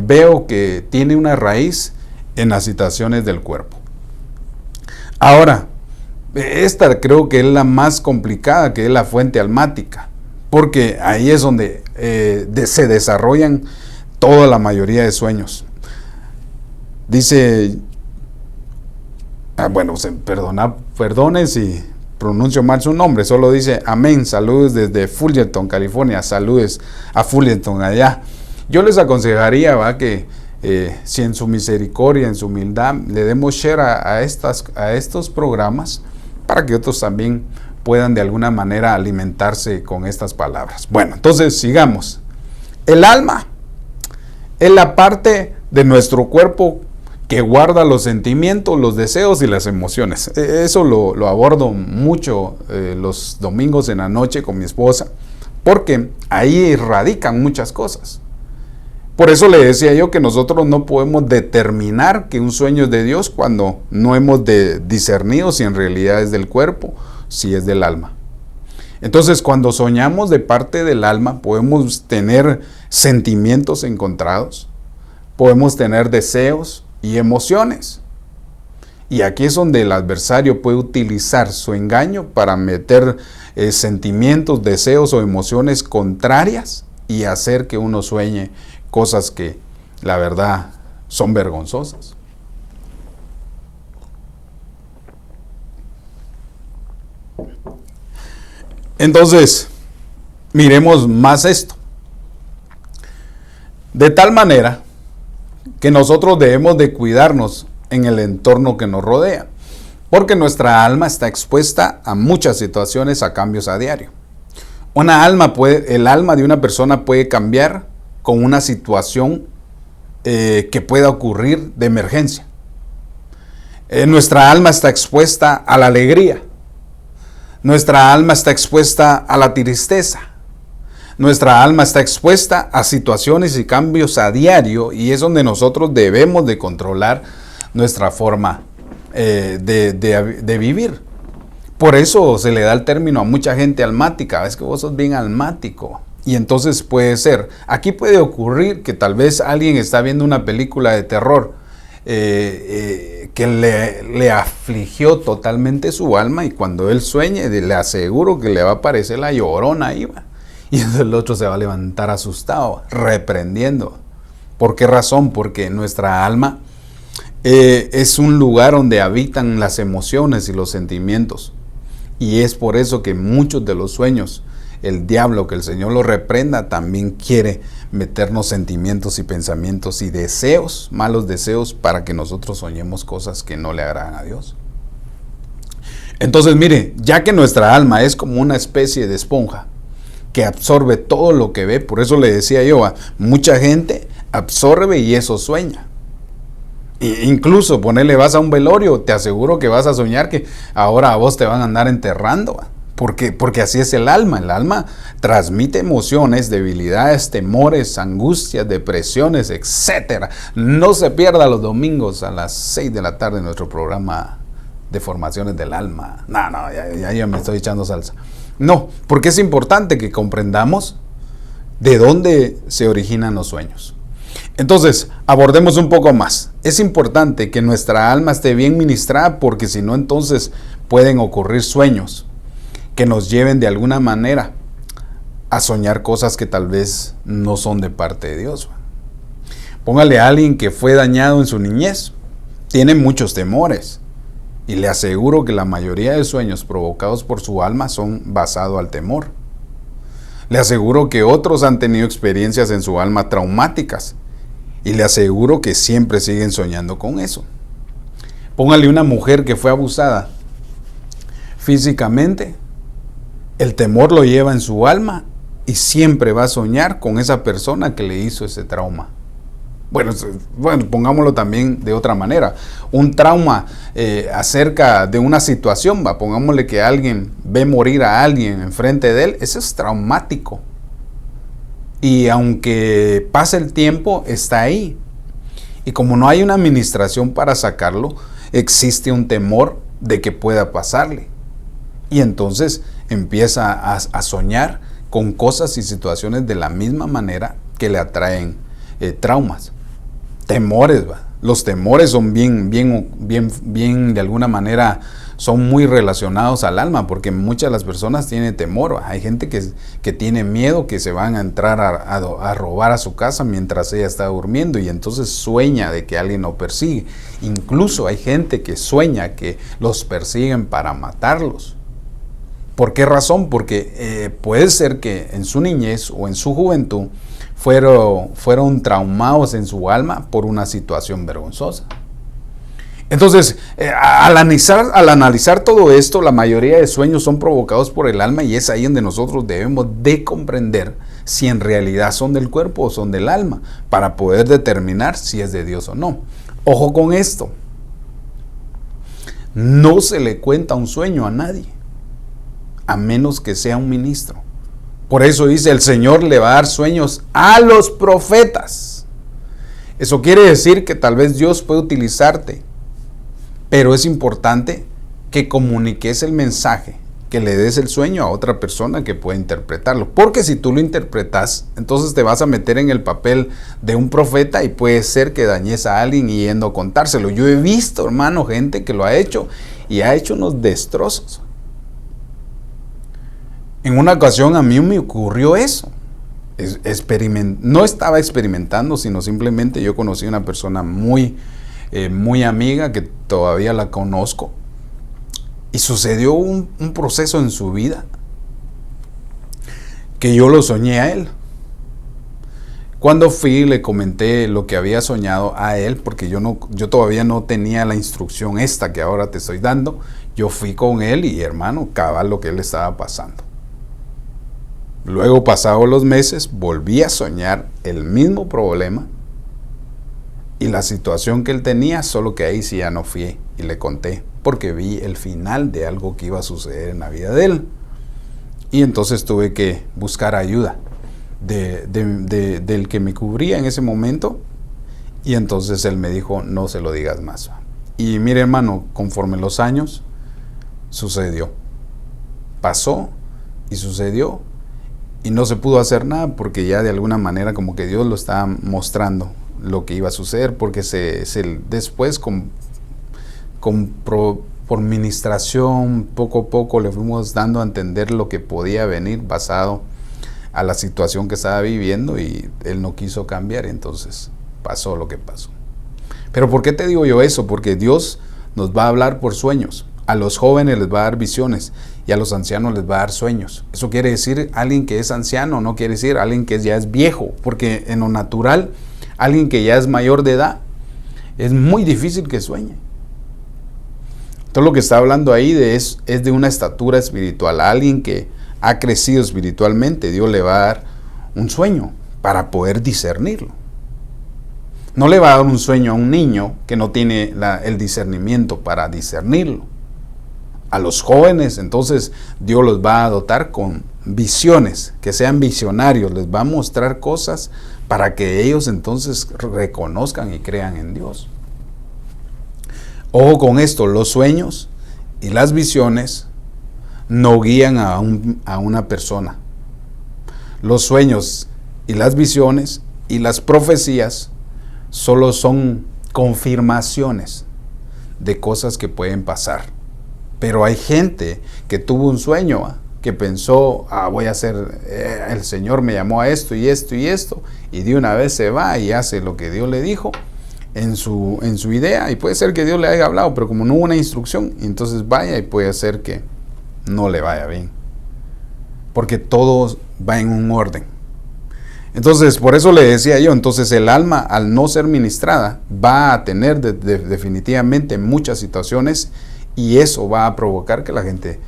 veo que tiene una raíz en las situaciones del cuerpo. Ahora, esta creo que es la más complicada, que es la fuente almática, porque ahí es donde se desarrollan toda la mayoría de sueños. Dice, perdone si pronuncio mal su nombre, solo dice amén, saludos desde Fullerton, California, saludos a Fullerton allá. Yo les aconsejaría que si en su misericordia, en su humildad, le demos share a estos programas para que otros también puedan de alguna manera alimentarse con estas palabras. Bueno, entonces sigamos. El alma es la parte de nuestro cuerpo que guarda los sentimientos, los deseos y las emociones. Eso lo abordo mucho los domingos en la noche con mi esposa, porque ahí radican muchas cosas. Por eso le decía yo que nosotros no podemos determinar que un sueño es de Dios cuando no hemos discernido si en realidad es del cuerpo, si es del alma. Entonces, cuando soñamos de parte del alma, podemos tener sentimientos encontrados, podemos tener deseos y emociones. Y aquí es donde el adversario puede utilizar su engaño para meter sentimientos, deseos o emociones contrarias y hacer que uno sueñe cosas que, la verdad, son vergonzosas. Entonces, miremos más esto. De tal manera que nosotros debemos de cuidarnos en el entorno que nos rodea, porque nuestra alma está expuesta a muchas situaciones, a cambios a diario. El alma de una persona puede cambiar con una situación que pueda ocurrir de emergencia. Nuestra alma está expuesta a la alegría. Nuestra alma está expuesta a la tristeza. Nuestra alma está expuesta a situaciones y cambios a diario, y es donde nosotros debemos de controlar nuestra forma de vivir. Por eso se le da el término a mucha gente almática. Es que vos sos bien almático. Y entonces puede ser, aquí puede ocurrir que tal vez alguien está viendo una película de terror que le afligió totalmente su alma, y cuando él sueñe, le aseguro que le va a aparecer la llorona ahí, ¿va? Y entonces el otro se va a levantar asustado, reprendiendo. ¿Por qué razón? Porque nuestra alma es un lugar donde habitan las emociones y los sentimientos. Y es por eso que muchos de los sueños, el diablo, que el Señor lo reprenda, también quiere meternos sentimientos y pensamientos y deseos, malos deseos, para que nosotros soñemos cosas que no le agradan a Dios. Entonces, mire, ya que nuestra alma es como una especie de esponja que absorbe todo lo que ve, por eso le decía yo, mucha gente absorbe y eso sueña. Incluso vas a un velorio, te aseguro que vas a soñar que ahora a vos te van a andar enterrando, porque así es el alma. El alma transmite emociones, debilidades, temores, angustias, depresiones, etc. No se pierda los domingos a las 6 de la tarde nuestro programa de formaciones del alma. Ya me estoy echando salsa. No, porque es importante que comprendamos de dónde se originan los sueños. Entonces, abordemos un poco más. Es importante que nuestra alma esté bien ministrada, porque si no, entonces pueden ocurrir sueños que nos lleven de alguna manera a soñar cosas que tal vez no son de parte de Dios. Póngale a alguien que fue dañado en su niñez, tiene muchos temores, y le aseguro que la mayoría de sueños provocados por su alma son basados al temor. Le aseguro que otros han tenido experiencias en su alma traumáticas, y le aseguro que siempre siguen soñando con eso. Póngale una mujer que fue abusada físicamente, el temor lo lleva en su alma y siempre va a soñar con esa persona que le hizo ese trauma. Bueno, pongámoslo también de otra manera. Un trauma acerca de una situación, pongámosle que alguien ve morir a alguien enfrente de él, eso es traumático. Y aunque pase el tiempo, está ahí. Y como no hay una administración para sacarlo, existe un temor de que pueda pasarle. Y entonces empieza a soñar con cosas y situaciones de la misma manera que le atraen traumas. Temores, los temores son bien de alguna manera, son muy relacionados al alma, porque muchas de las personas tienen temor. Hay gente que tiene miedo que se van a entrar a robar a su casa mientras ella está durmiendo, y entonces sueña de que alguien lo persigue. Incluso hay gente que sueña que los persiguen para matarlos. ¿Por qué razón? Porque puede ser que en su niñez o en su juventud fueron traumados en su alma por una situación vergonzosa. Entonces, al analizar todo esto, la mayoría de sueños son provocados por el alma y es ahí donde nosotros debemos de comprender si en realidad son del cuerpo o son del alma, para poder determinar si es de Dios o no. Ojo con esto, no se le cuenta un sueño a nadie, a menos que sea un ministro. Por eso dice, el Señor le va a dar sueños a los profetas. Eso quiere decir que tal vez Dios puede utilizarte, pero es importante que comuniques el mensaje, que le des el sueño a otra persona que pueda interpretarlo. Porque si tú lo interpretas, entonces te vas a meter en el papel de un profeta y puede ser que dañes a alguien yendo a contárselo. Yo he visto, hermano, gente que lo ha hecho y ha hecho unos destrozos. En una ocasión a mí me ocurrió eso. No estaba experimentando, sino simplemente yo conocí a una persona muy amiga que todavía la conozco. Y sucedió un proceso en su vida que yo lo soñé a él. Cuando fui le comenté lo que había soñado a él, porque yo todavía no tenía la instrucción esta que ahora te estoy dando. Yo fui con él y, hermano, cabal lo que él estaba pasando. Luego, pasados los meses, volví a soñar el mismo problema y la situación que él tenía, solo que ahí sí ya no fui y le conté, porque vi el final de algo que iba a suceder en la vida de él. Y entonces tuve que buscar ayuda del que me cubría en ese momento. Y entonces él me dijo, no se lo digas más. Y mire, hermano, conforme los años, sucedió. Pasó y sucedió. Y no se pudo hacer nada porque ya de alguna manera como que Dios lo estaba mostrando lo que iba a suceder, porque después por ministración poco a poco le fuimos dando a entender lo que podía venir basado a la situación que estaba viviendo y él no quiso cambiar, y entonces pasó lo que pasó. Pero ¿por qué te digo yo eso? Porque Dios nos va a hablar por sueños. A los jóvenes les va a dar visiones y a los ancianos les va a dar sueños. Eso quiere decir alguien que es anciano, no quiere decir alguien que ya es viejo, porque en lo natural, alguien que ya es mayor de edad, es muy difícil que sueñe. Todo lo que está hablando ahí es de una estatura espiritual. A alguien que ha crecido espiritualmente, Dios le va a dar un sueño para poder discernirlo. No le va a dar un sueño a un niño que no tiene el discernimiento para discernirlo. A los jóvenes, entonces, Dios los va a dotar con visiones, que sean visionarios, les va a mostrar cosas para que ellos entonces reconozcan y crean en Dios. Ojo con esto, los sueños y las visiones no guían a una persona. Los sueños y las visiones y las profecías solo son confirmaciones de cosas que pueden pasar. Pero hay gente que tuvo un sueño, que pensó, voy a hacer, el Señor me llamó a esto y esto y esto, y de una vez se va y hace lo que Dios le dijo en su idea, y puede ser que Dios le haya hablado, pero como no hubo una instrucción, entonces vaya y puede ser que no le vaya bien, porque todo va en un orden. Entonces, por eso le decía yo, entonces el alma, al no ser ministrada, va a tener definitivamente muchas situaciones, y eso va a provocar que la gente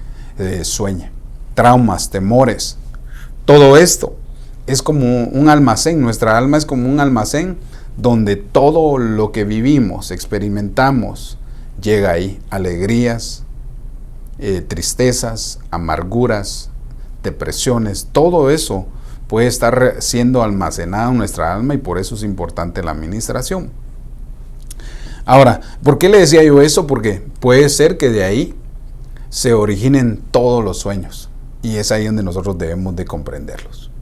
sueñe. Traumas, temores, todo esto es como un almacén. Nuestra alma es como un almacén donde todo lo que vivimos, experimentamos, llega ahí. Alegrías, tristezas, amarguras, depresiones, todo eso puede estar siendo almacenado en nuestra alma, y por eso es importante la administración. Ahora, ¿por qué le decía yo eso? Porque puede ser que de ahí se originen todos los sueños, y es ahí donde nosotros debemos de comprenderlos.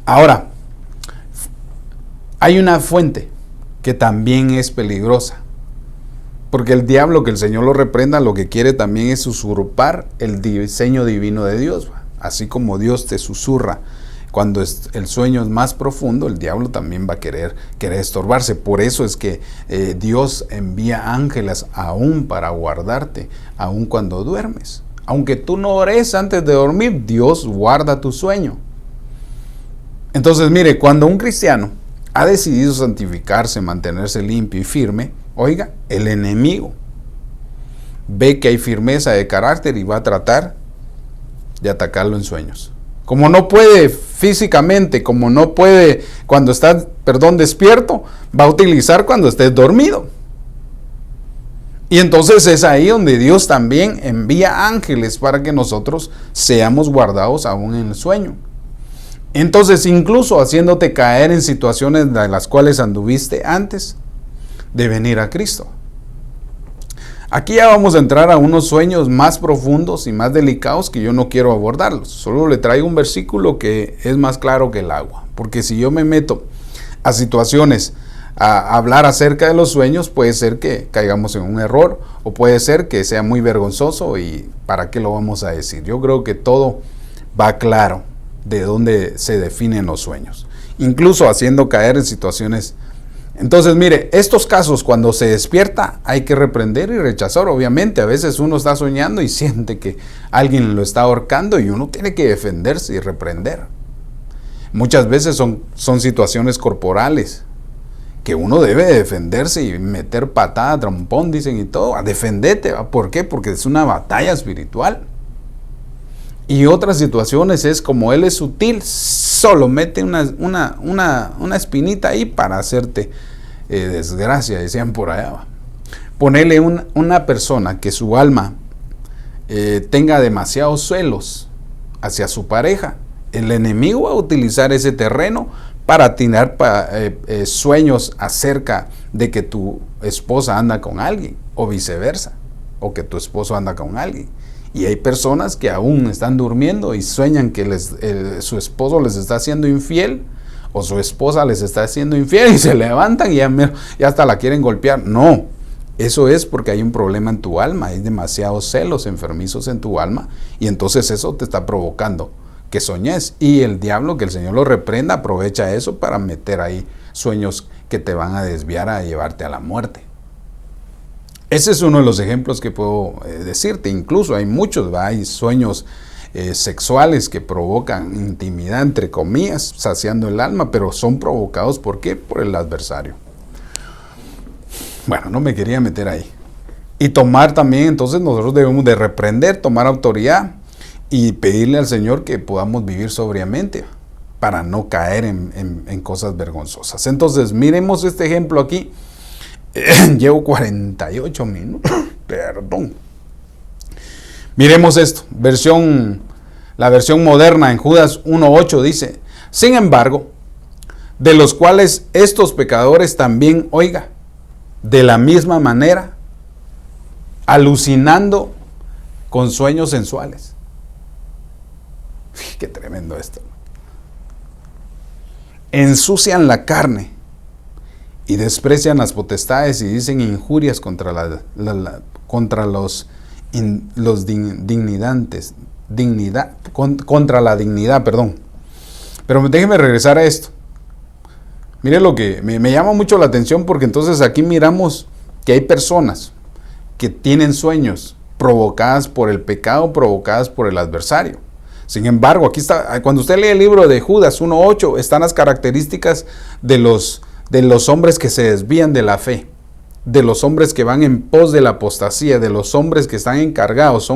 Ahora, hay una fuente que también es peligrosa, porque el diablo, que el Señor lo reprenda, lo que quiere también es usurpar el diseño divino de Dios. Así como Dios te susurra cuando el sueño es más profundo, el diablo también va a querer estorbarse. Por eso es que Dios envía ángeles aún para guardarte, aún cuando duermes. Aunque tú no ores antes de dormir, Dios guarda tu sueño. Entonces, mire, cuando un cristiano ha decidido santificarse, mantenerse limpio y firme, oiga, el enemigo ve que hay firmeza de carácter y va a tratar de atacarlo en sueños. Como no puede físicamente, como no puede cuando estás, despierto, va a utilizar cuando estés dormido. Y entonces es ahí donde Dios también envía ángeles para que nosotros seamos guardados aún en el sueño. Entonces, incluso haciéndote caer en situaciones de las cuales anduviste antes de venir a Cristo. Aquí ya vamos a entrar a unos sueños más profundos y más delicados que yo no quiero abordarlos. Solo le traigo un versículo que es más claro que el agua. Porque si yo me meto a situaciones a hablar acerca de los sueños, puede ser que caigamos en un error o puede ser que sea muy vergonzoso y ¿para qué lo vamos a decir? Yo creo que todo va claro de dónde se definen los sueños, incluso haciendo caer en situaciones. Entonces, mire, estos casos cuando se despierta hay que reprender y rechazar. Obviamente, a veces uno está soñando y siente que alguien lo está ahorcando y uno tiene que defenderse y reprender. Muchas veces son situaciones corporales que uno debe defenderse y meter patada, trompón, dicen y todo, a defenderte. ¿Por qué? Porque es una batalla espiritual. Y otras situaciones es como él es sutil, solo mete una espinita ahí para hacerte desgracia, decían por allá. Ponerle una persona que su alma tenga demasiados celos hacia su pareja. El enemigo va a utilizar ese terreno para tirar sueños acerca de que tu esposa anda con alguien o viceversa, o que tu esposo anda con alguien. Y hay personas que aún están durmiendo y sueñan que su esposo les está haciendo infiel o su esposa les está haciendo infiel y se levantan y ya hasta la quieren golpear. No, eso es porque hay un problema en tu alma, hay demasiados celos enfermizos en tu alma y entonces eso te está provocando que soñes. Y el diablo, que el Señor lo reprenda, aprovecha eso para meter ahí sueños que te van a desviar a llevarte a la muerte. Ese es uno de los ejemplos que puedo decirte. Incluso hay muchos, hay sueños sexuales que provocan intimidad, entre comillas, saciando el alma, pero son provocados, ¿por qué? Por el adversario. Bueno, no me quería meter ahí. Y tomar también, entonces nosotros debemos de reprender, tomar autoridad y pedirle al Señor que podamos vivir sobriamente para no caer en cosas vergonzosas. Entonces, miremos este ejemplo aquí. Llevo 48 minutos, perdón. Miremos esto, la versión moderna en Judas 1:8 dice: sin embargo, de los cuales estos pecadores también, oiga, de la misma manera, alucinando con sueños sensuales. Qué tremendo esto. Ensucian la carne y desprecian las potestades y dicen injurias contra contra la dignidad, perdón. Pero déjeme regresar a esto. Mire lo que me llama mucho la atención, porque entonces aquí miramos que hay personas que tienen sueños provocadas por el pecado, provocadas por el adversario. Sin embargo, aquí está, cuando usted lee el libro de Judas 1:8, están las características de los hombres que se desvían de la fe, de los hombres que van en pos de la apostasía, de los hombres que están encargados.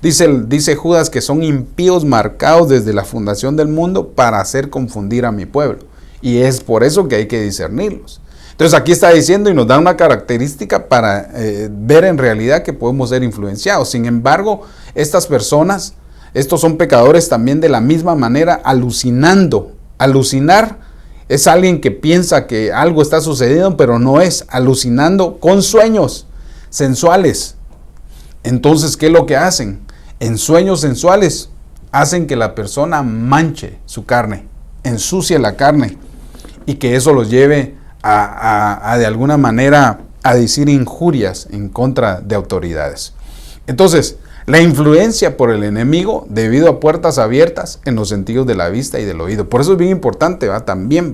Dice Judas que son impíos marcados desde la fundación del mundo para hacer confundir a mi pueblo. Y es por eso que hay que discernirlos. Entonces aquí está diciendo y nos da una característica para ver en realidad que podemos ser influenciados. Sin embargo, estas personas, estos son pecadores también de la misma manera, alucinando. Alucinar es alguien que piensa que algo está sucediendo, pero no es. Alucinando con sueños sensuales. Entonces, ¿qué es lo que hacen? En sueños sensuales hacen que la persona manche su carne, ensucie la carne, y que eso los lleve a de alguna manera a decir injurias en contra de autoridades. Entonces, la influencia por el enemigo debido a puertas abiertas en los sentidos de la vista y del oído. Por eso es bien importante, también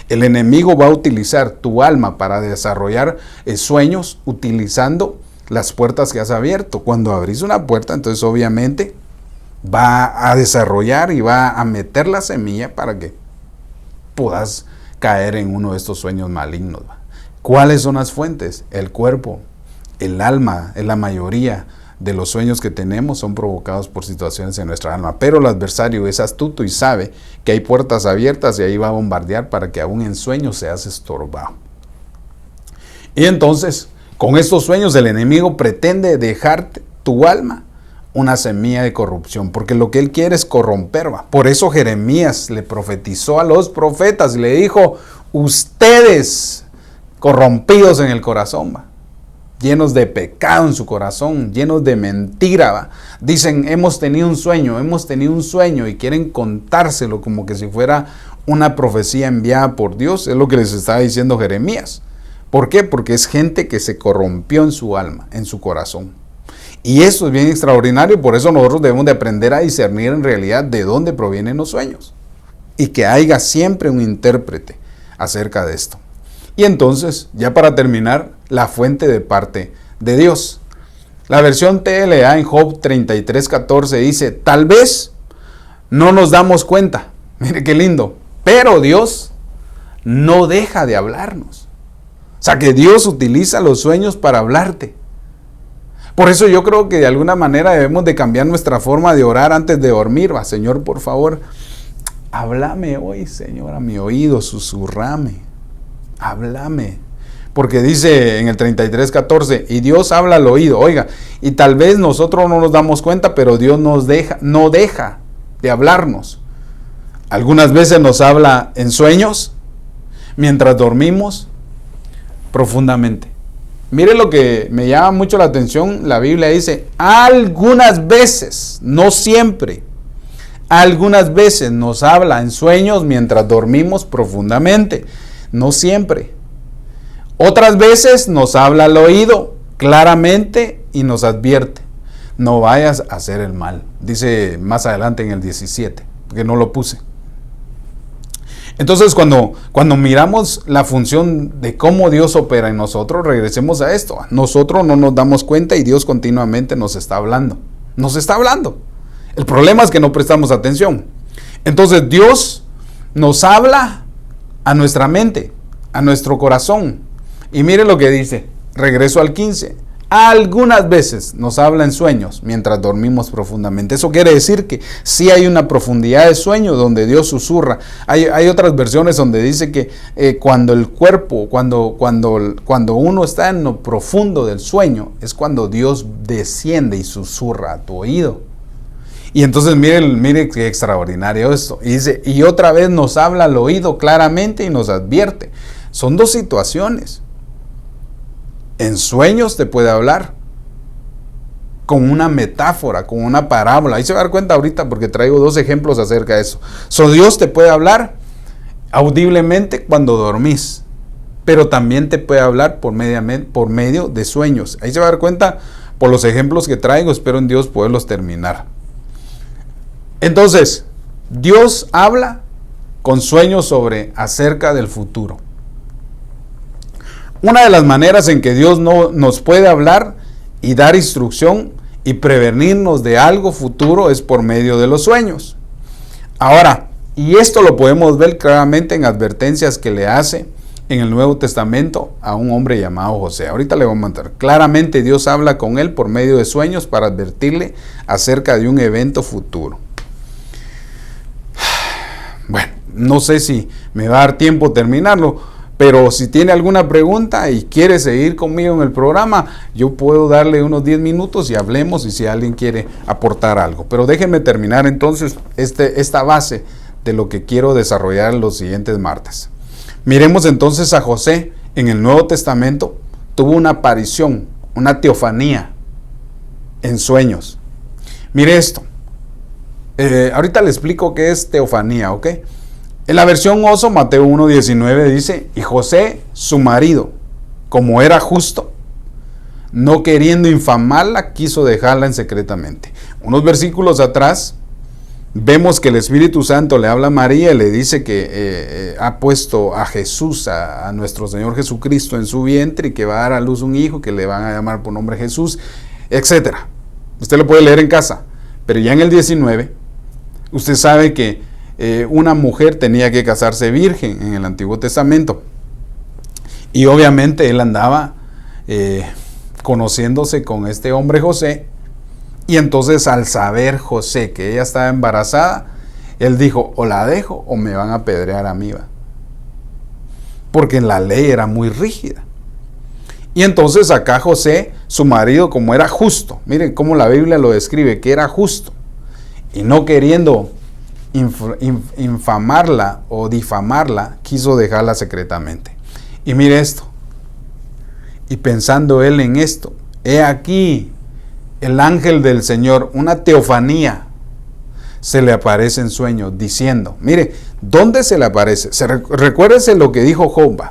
el enemigo va a utilizar tu alma para desarrollar sueños utilizando las puertas que has abierto. Cuando abrís una puerta, entonces obviamente va a desarrollar y va a meter la semilla para que puedas caer en uno de estos sueños malignos. ¿Cuáles son las fuentes? El cuerpo, el alma, la mayoría de los sueños que tenemos son provocados por situaciones en nuestra alma, pero el adversario es astuto y sabe que hay puertas abiertas y ahí va a bombardear para que aún en sueños seas estorbado. Y entonces, con estos sueños el enemigo pretende dejar tu alma una semilla de corrupción, porque lo que él quiere es corromper. ¿Va? Por eso Jeremías le profetizó a los profetas y le dijo: ustedes corrompidos en el corazón, ¿va? Llenos de pecado en su corazón, llenos de mentira, ¿va? Dicen: hemos tenido un sueño, y quieren contárselo como que si fuera una profecía enviada por Dios. Es lo que les estaba diciendo Jeremías. ¿Por qué? Porque es gente que se corrompió en su alma, en su corazón. Y esto es bien extraordinario, por eso nosotros debemos de aprender a discernir en realidad de dónde provienen los sueños. Y que haya siempre un intérprete acerca de esto. Y entonces, ya para terminar, la fuente de parte de Dios. La versión TLA en Job 33:14 dice: tal vez no nos damos cuenta, mire qué lindo, pero Dios no deja de hablarnos. O sea, que Dios utiliza los sueños para hablarte. Por eso yo creo que de alguna manera debemos de cambiar nuestra forma de orar antes de dormir. Va, Señor, por favor, háblame hoy, Señor, a mi oído, susurrame, háblame. Porque dice en el 33:14, y Dios habla al oído. Oiga, y tal vez nosotros no nos damos cuenta, pero Dios no deja de hablarnos. Algunas veces nos habla en sueños, mientras dormimos, profundamente. Mire lo que me llama mucho la atención. La Biblia dice: algunas veces, no siempre, algunas veces nos habla en sueños mientras dormimos profundamente, no siempre. Otras veces nos habla al oído claramente y nos advierte: no vayas a hacer el mal. Dice más adelante en el 17, porque no lo puse. Entonces, cuando miramos la función de cómo Dios opera en nosotros, regresemos a esto. Nosotros no nos damos cuenta y Dios continuamente nos está hablando. Nos está hablando. El problema es que no prestamos atención. Entonces, Dios nos habla a nuestra mente, a nuestro corazón. Y mire lo que dice. Regreso al 15. Algunas veces nos habla en sueños mientras dormimos profundamente. Eso quiere decir que sí hay una profundidad de sueño donde Dios susurra. Hay otras versiones donde dice que cuando el cuerpo, cuando uno está en lo profundo del sueño, es cuando Dios desciende y susurra a tu oído. Y entonces mire qué extraordinario esto. Y dice: y otra vez nos habla al oído claramente y nos advierte. Son dos situaciones. En sueños te puede hablar con una metáfora, con una parábola. Ahí se va a dar cuenta ahorita porque traigo dos ejemplos acerca de eso. Dios te puede hablar audiblemente cuando dormís, pero también te puede hablar por medio de sueños. Ahí se va a dar cuenta por los ejemplos que traigo. Espero en Dios poderlos terminar. Entonces, Dios habla con sueños acerca del futuro. Una de las maneras en que Dios nos puede hablar y dar instrucción y prevenirnos de algo futuro es por medio de los sueños. Ahora, y esto lo podemos ver claramente en advertencias que le hace en el Nuevo Testamento a un hombre llamado José. Ahorita le voy a mostrar. Claramente Dios habla con él por medio de sueños para advertirle acerca de un evento futuro. Bueno, no sé si me va a dar tiempo terminarlo, pero si tiene alguna pregunta y quiere seguir conmigo en el programa, yo puedo darle unos 10 minutos y hablemos, y si alguien quiere aportar algo. Pero déjenme terminar entonces esta base de lo que quiero desarrollar en los siguientes martes. Miremos entonces a José en el Nuevo Testamento. Tuvo una aparición, una teofanía en sueños. Mire esto. Ahorita le explico qué es teofanía, ¿ok? En la versión Oso, Mateo 1:19 dice: y José, su marido, como era justo, no queriendo infamarla, quiso dejarla en secretamente. Unos versículos atrás, vemos que el Espíritu Santo le habla a María y le dice que ha puesto a Jesús, a nuestro Señor Jesucristo, en su vientre, y que va a dar a luz un hijo que le van a llamar por nombre Jesús, etc. Usted lo puede leer en casa, pero ya en el 19, usted sabe que una mujer tenía que casarse virgen en el Antiguo Testamento. Y obviamente él andaba conociéndose con este hombre José. Y entonces, al saber José que ella estaba embarazada, él dijo, o la dejo o me van a apedrear a mí, ¿va? Porque la ley era muy rígida. Y entonces acá José, su marido, como era justo, miren cómo la Biblia lo describe, que era justo, y no queriendo infamarla o difamarla, quiso dejarla secretamente. Y mire esto, y pensando él en esto, he aquí el ángel del Señor, una teofanía, se le aparece en sueños diciendo, mire, ¿dónde se le aparece? Recuérdese lo que dijo Job,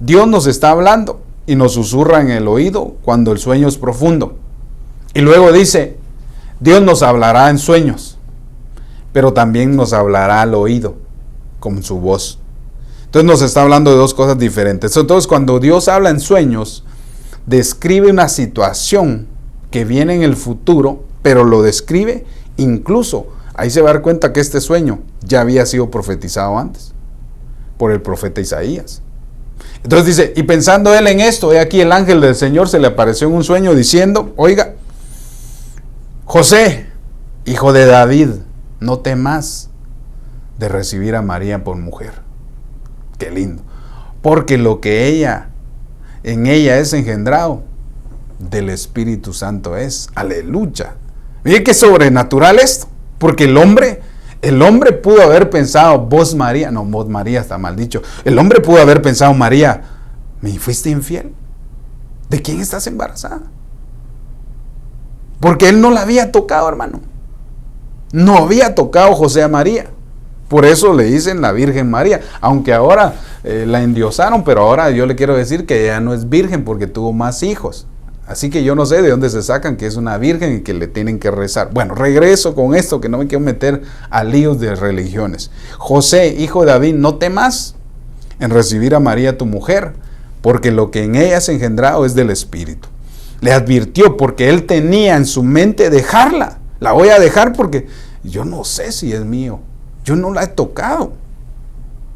Dios nos está hablando y nos susurra en el oído cuando el sueño es profundo. Y luego dice, Dios nos hablará en sueños, pero también nos hablará al oído con su voz. Entonces nos está hablando de dos cosas diferentes. Entonces, cuando Dios habla en sueños, describe una situación que viene en el futuro, pero lo describe incluso. Ahí se va a dar cuenta que este sueño ya había sido profetizado antes por el profeta Isaías. Entonces dice, y pensando él en esto, he aquí el ángel del Señor se le apareció en un sueño diciendo, oiga, José, hijo de David, no temas de recibir a María por mujer. Qué lindo. Porque lo que en ella es engendrado, del Espíritu Santo es. Aleluya. Mire qué sobrenatural esto. Porque el hombre pudo haber pensado, vos María está mal dicho. El hombre pudo haber pensado, María, ¿me fuiste infiel? ¿De quién estás embarazada? Porque él no la había tocado, hermano. No había tocado José a María. Por eso le dicen la Virgen María. Aunque ahora la endiosaron, pero ahora yo le quiero decir que ella no es virgen porque tuvo más hijos. Así que yo no sé de dónde se sacan que es una virgen y que le tienen que rezar. Bueno, regreso con esto, que no me quiero meter a líos de religiones. José, hijo de David, no temas en recibir a María tu mujer, porque lo que en ella es engendrado es del Espíritu. Le advirtió porque él tenía en su mente dejarla. La voy a dejar porque yo no sé si es mío. Yo no la he tocado.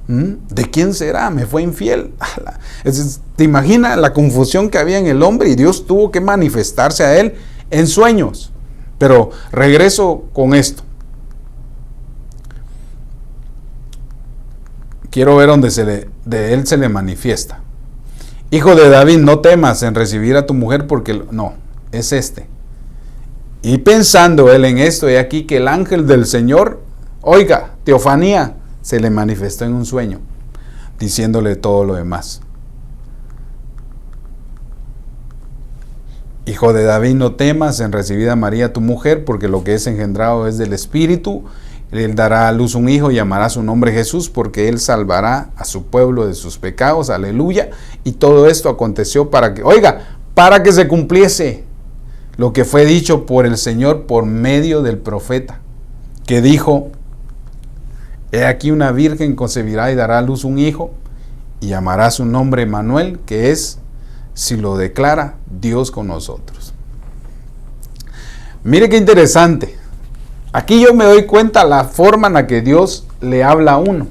¿De quién será? Me fue infiel. ¿Te imaginas la confusión que había en el hombre? Y Dios tuvo que manifestarse a él en sueños. Pero regreso con esto. Quiero ver donde de él se le manifiesta. Hijo de David, no temas en recibir a tu mujer porque no, es este. Y pensando él en esto, he aquí que el ángel del Señor, oiga, teofanía, se le manifestó en un sueño, diciéndole todo lo demás. Hijo de David, no temas en recibir a María tu mujer, porque lo que es engendrado es del Espíritu. Él dará a luz un hijo y llamará su nombre Jesús, porque él salvará a su pueblo de sus pecados. Aleluya. Y todo esto aconteció para que se cumpliese lo que fue dicho por el Señor por medio del profeta, que dijo, he aquí una virgen concebirá y dará a luz un hijo, y llamará su nombre Emmanuel, que es, si lo declara, Dios con nosotros. Mire qué interesante. Aquí yo me doy cuenta la forma en la que Dios le habla a uno.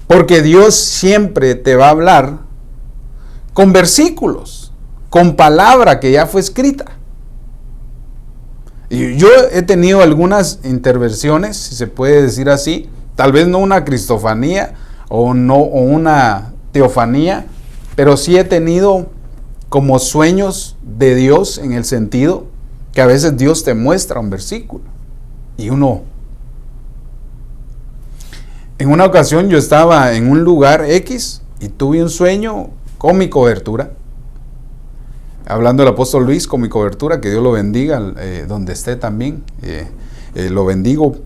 Porque Dios siempre te va a hablar con versículos, con palabra que ya fue escrita. Y yo he tenido algunas intervenciones, si se puede decir así, tal vez no una cristofanía o una teofanía, pero sí he tenido como sueños de Dios, en el sentido que a veces Dios te muestra un versículo y uno. En una ocasión yo estaba en un lugar X y tuve un sueño con mi cobertura. Hablando del apóstol Luis, con mi cobertura, que Dios lo bendiga, donde esté también, lo bendigo.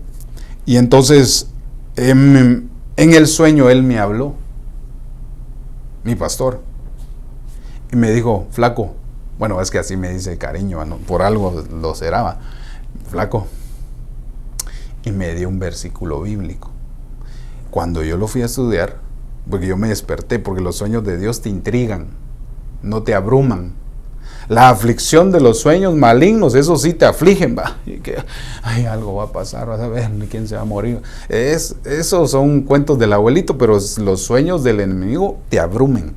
Y entonces, en el sueño él me habló, mi pastor, y me dijo, flaco, bueno, es que así me dice cariño, ¿no? Por algo lo será, flaco, y me dio un versículo bíblico. Cuando yo lo fui a estudiar, porque yo me desperté, porque los sueños de Dios te intrigan, no te abruman. La aflicción de los sueños malignos, eso sí te afligen, va. Y que, ay, algo va a pasar, vas a ver quién se va a morir. Esos son cuentos del abuelito, pero los sueños del enemigo te abrumen.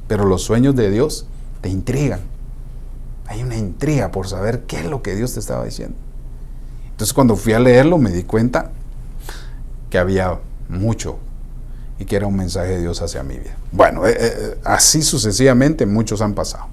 Pero los sueños de Dios te intrigan. hay una intriga por saber qué es lo que Dios te estaba diciendo. Entonces cuando fui a leerlo me di cuenta que había mucho y que era un mensaje de Dios hacia mi vida. Bueno, así sucesivamente muchos han pasado.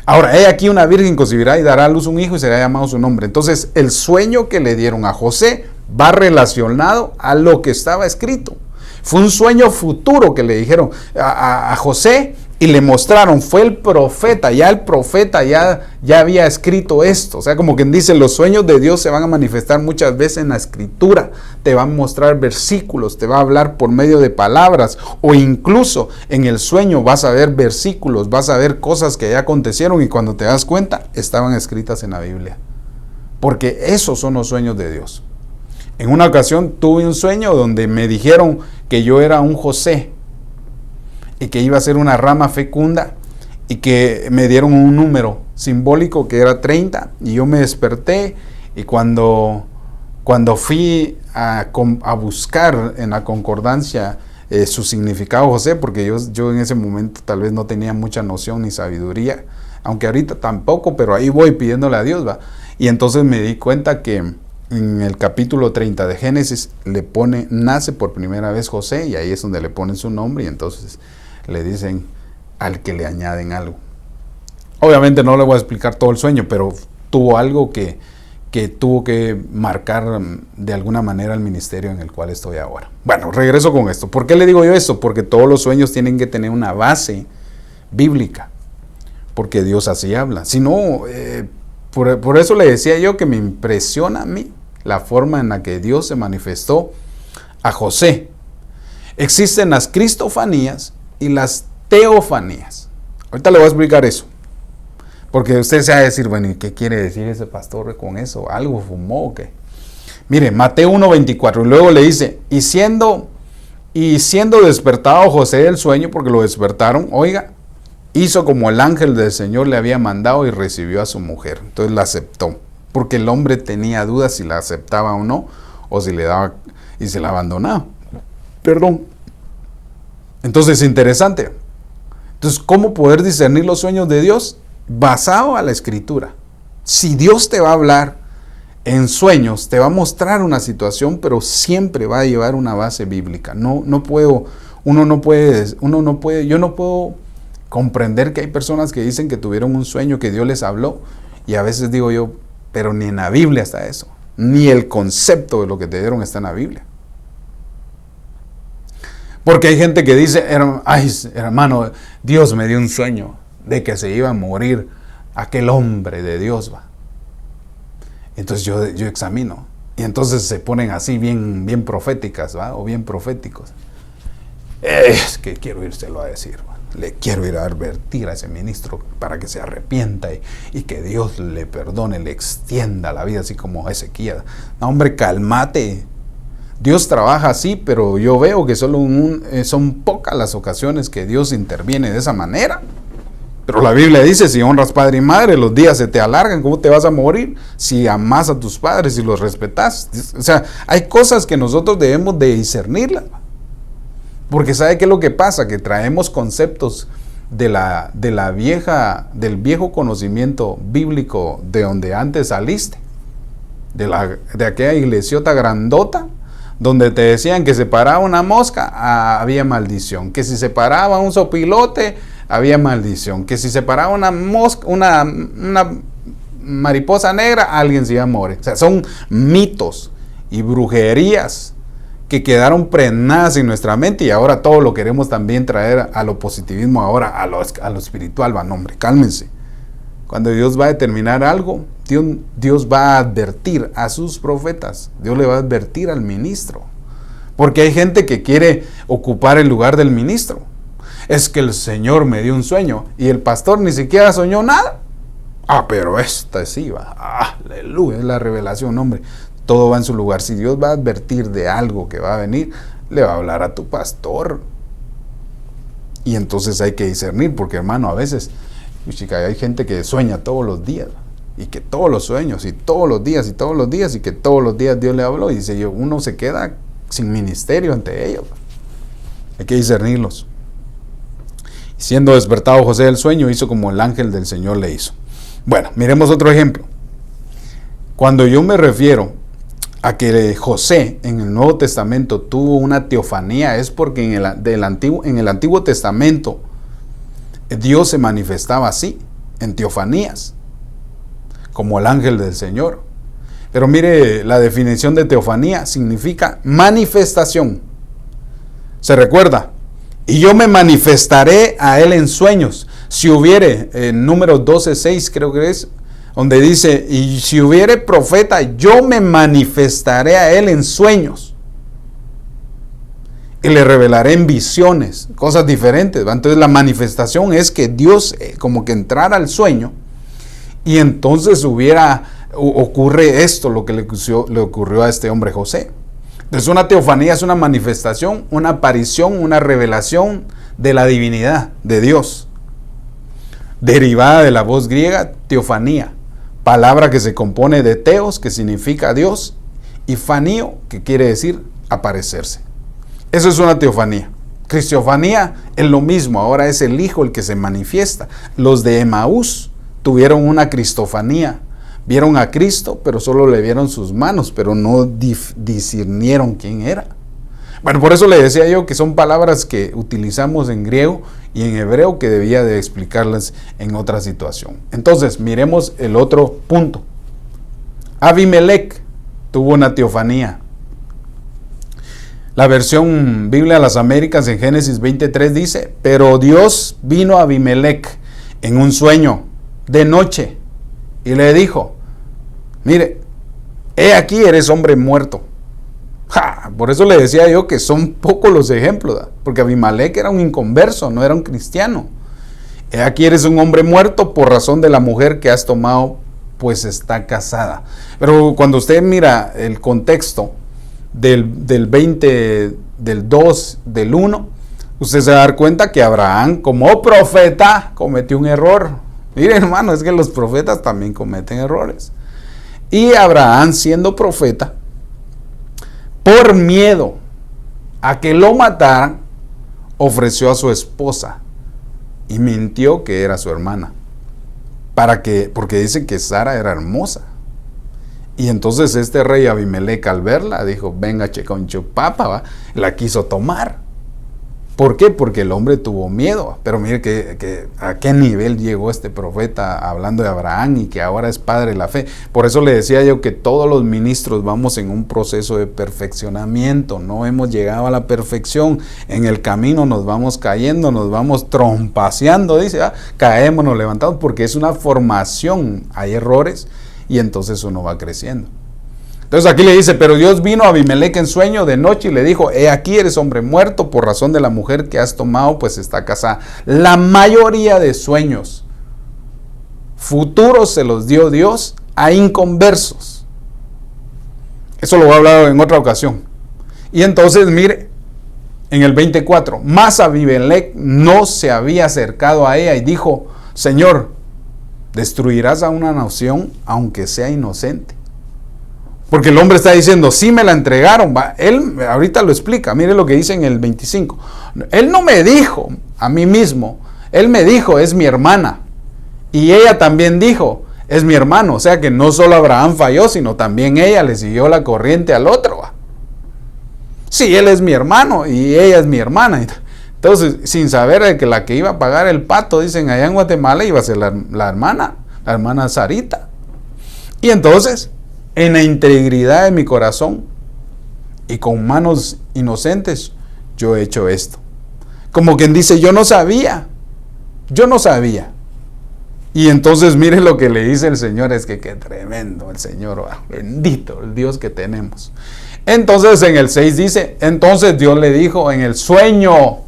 Ahora, he aquí una virgen concebirá y dará a luz un hijo y será llamado su nombre. Entonces, el sueño que le dieron a José va relacionado a lo que estaba escrito. Fue un sueño futuro que le dijeron a José y le mostraron. Fue el profeta ya había escrito esto. O sea, como quien dice, los sueños de Dios se van a manifestar muchas veces en la escritura. Te van a mostrar versículos, te va a hablar por medio de palabras, o incluso en el sueño vas a ver versículos, vas a ver cosas que ya acontecieron y cuando te das cuenta estaban escritas en la Biblia. Porque esos son los sueños de Dios. En una ocasión tuve un sueño donde me dijeron que yo era un José y que iba a ser una rama fecunda y que me dieron un número simbólico que era 30 y yo me desperté y cuando fui a buscar en la concordancia su significado José, porque yo en ese momento tal vez no tenía mucha noción ni sabiduría, aunque ahorita tampoco, pero ahí voy pidiéndole a Dios, ¿va? Y entonces me di cuenta que en el capítulo 30 de Génesis nace por primera vez José y ahí es donde le ponen su nombre y entonces le dicen al que le añaden algo. Obviamente no le voy a explicar todo el sueño, pero tuvo algo que tuvo que marcar de alguna manera el ministerio en el cual estoy ahora. Bueno, regreso con esto. ¿Por qué le digo yo esto? Porque todos los sueños tienen que tener una base bíblica, porque Dios así habla. Si no, por eso le decía yo que me impresiona a mí la forma en la que Dios se manifestó a José. Existen las cristofanías y las teofanías. Ahorita le voy a explicar eso. Porque usted se va a decir, bueno, ¿y qué quiere decir ese pastor con eso? ¿Algo fumó o qué? Mire, Mateo 1:24, y luego le dice, y siendo despertado José del sueño, porque lo despertaron, oiga, hizo como el ángel del Señor le había mandado y recibió a su mujer. Entonces la aceptó, porque el hombre tenía dudas si la aceptaba o no, o si le daba y se la abandonaba. Perdón. Entonces, interesante. Entonces, ¿cómo poder discernir los sueños de Dios? Basado a la escritura. Si Dios te va a hablar en sueños, te va a mostrar una situación, pero siempre va a llevar una base bíblica. Yo no puedo comprender que hay personas que dicen que tuvieron un sueño, que Dios les habló, y a veces digo yo, pero ni en la Biblia está eso, ni el concepto de lo que te dieron está en la Biblia. Porque hay gente que dice, ay, hermano, Dios me dio un sueño de que se iba a morir aquel hombre de Dios, va. Entonces yo examino, y entonces se ponen así bien proféticas, ¿va? O bien proféticos. Es que quiero írselo a decir, ¿va? Le quiero ir a advertir a ese ministro para que se arrepienta y que Dios le perdone, le extienda la vida, así como Ezequiel. No, hombre, cálmate. Dios trabaja así, pero yo veo que solo son pocas las ocasiones que Dios interviene de esa manera. Pero la Biblia dice, si honras padre y madre, los días se te alargan. ¿Cómo te vas a morir? Si amas a tus padres y los respetas. O sea, hay cosas que nosotros debemos de discernirlas. Porque ¿sabe qué es lo que pasa? Que traemos conceptos del viejo conocimiento bíblico de donde antes saliste. De aquella iglesiota grandota, donde te decían que se paraba una mosca, había maldición. Que si se paraba un sopilote, había maldición. Que si se paraba una mariposa negra, alguien se iba a morir. O sea, son mitos y brujerías que quedaron pregnadas en nuestra mente y ahora todo lo queremos también traer a lo positivismo, ahora a lo espiritual. Va, no, hombre, cálmense. Cuando Dios va a determinar algo, Dios va a advertir a sus profetas. Dios le va a advertir al ministro. Porque hay gente que quiere ocupar el lugar del ministro. Es que el Señor me dio un sueño y el pastor ni siquiera soñó nada. Pero esta sí va. Aleluya, es la revelación, hombre. Todo va en su lugar. Si Dios va a advertir de algo que va a venir, le va a hablar a tu pastor. Y entonces hay que discernir, porque hermano, a veces, chica, hay gente que sueña todos los días. Y que todos los sueños, y todos los días, y todos los días, y que todos los días Dios le habló. Y dice, uno se queda sin ministerio ante ellos. Hay que discernirlos. Siendo despertado José del sueño, hizo como el ángel del Señor le hizo. Bueno, miremos otro ejemplo. Cuando yo me refiero a que José en el Nuevo Testamento tuvo una teofanía, es porque en el Antiguo Testamento Dios se manifestaba así, en teofanías, como el ángel del Señor. Pero mire, la definición de teofanía significa manifestación. ¿Se recuerda? Y yo me manifestaré a él en sueños. Si hubiere, en Números 12:6 creo que es, donde dice, y si hubiere profeta, yo me manifestaré a él en sueños. Y le revelaré en visiones, cosas diferentes. ¿Va? Entonces la manifestación es que Dios como que entrara al sueño y entonces ocurre esto, lo que le ocurrió a este hombre José. Entonces una teofanía es una manifestación, una aparición, una revelación de la divinidad de Dios. Derivada de la voz griega, teofanía, palabra que se compone de teos, que significa Dios, y fanio, que quiere decir aparecerse. Eso es una teofanía. Cristofanía es lo mismo, ahora es el Hijo el que se manifiesta. Los de Emaús tuvieron una cristofanía. Vieron a Cristo, pero solo le vieron sus manos, pero no discernieron quién era. Bueno, por eso le decía yo que son palabras que utilizamos en griego y en hebreo que debía de explicarlas en otra situación. Entonces, miremos el otro punto. Abimelec tuvo una teofanía. La versión Biblia de las Américas en Génesis 23 dice, pero Dios vino a Abimelec en un sueño de noche y le dijo, mire, he aquí eres hombre muerto. Por eso le decía yo que son pocos los ejemplos, ¿da? Porque Abimelec era un inconverso, no era un cristiano. He aquí eres un hombre muerto por razón de la mujer que has tomado, pues está casada. Pero cuando usted mira el contexto del 20, del 2, del 1, usted se va a dar cuenta que Abraham como profeta cometió un error. Mire, hermano, es que los profetas también cometen errores. Y Abraham, siendo profeta, por miedo a que lo mataran, ofreció a su esposa y mintió que era su hermana. Porque dice que Sara era hermosa. Y entonces este rey Abimelec, al verla, dijo, venga, checonchupapa, ¿va? La quiso tomar. ¿Por qué? Porque el hombre tuvo miedo. Pero mire que a qué nivel llegó este profeta hablando de Abraham y que ahora es padre de la fe. Por eso le decía yo que todos los ministros vamos en un proceso de perfeccionamiento. No hemos llegado a la perfección. En el camino nos vamos cayendo, nos vamos trompaceando, dice, caemos, nos levantamos, porque es una formación. Hay errores y entonces uno va creciendo. Entonces aquí le dice, pero Dios vino a Abimelec en sueño de noche y le dijo, he aquí eres hombre muerto por razón de la mujer que has tomado, pues está casada. La mayoría de sueños futuros se los dio Dios a inconversos. Eso lo voy a hablar en otra ocasión. Y entonces mire, en el 24, mas Abimelec no se había acercado a ella y dijo, Señor, destruirás a una nación aunque sea inocente. Porque el hombre está diciendo, sí me la entregaron. Él ahorita lo explica, mire lo que dice en el 25. Él no me dijo a mí mismo, él me dijo, es mi hermana. Y ella también dijo, es mi hermano. O sea que no solo Abraham falló, sino también ella le siguió la corriente al otro. Sí, él es mi hermano y ella es mi hermana. Entonces, sin saber de que la que iba a pagar el pato, dicen allá en Guatemala, iba a ser la hermana Sarita. Y entonces, en la integridad de mi corazón y con manos inocentes, yo he hecho esto. Como quien dice, yo no sabía. Y entonces miren lo que le dice el Señor, es que qué tremendo el Señor, bendito el Dios que tenemos. Entonces en el 6 dice, entonces Dios le dijo en el sueño,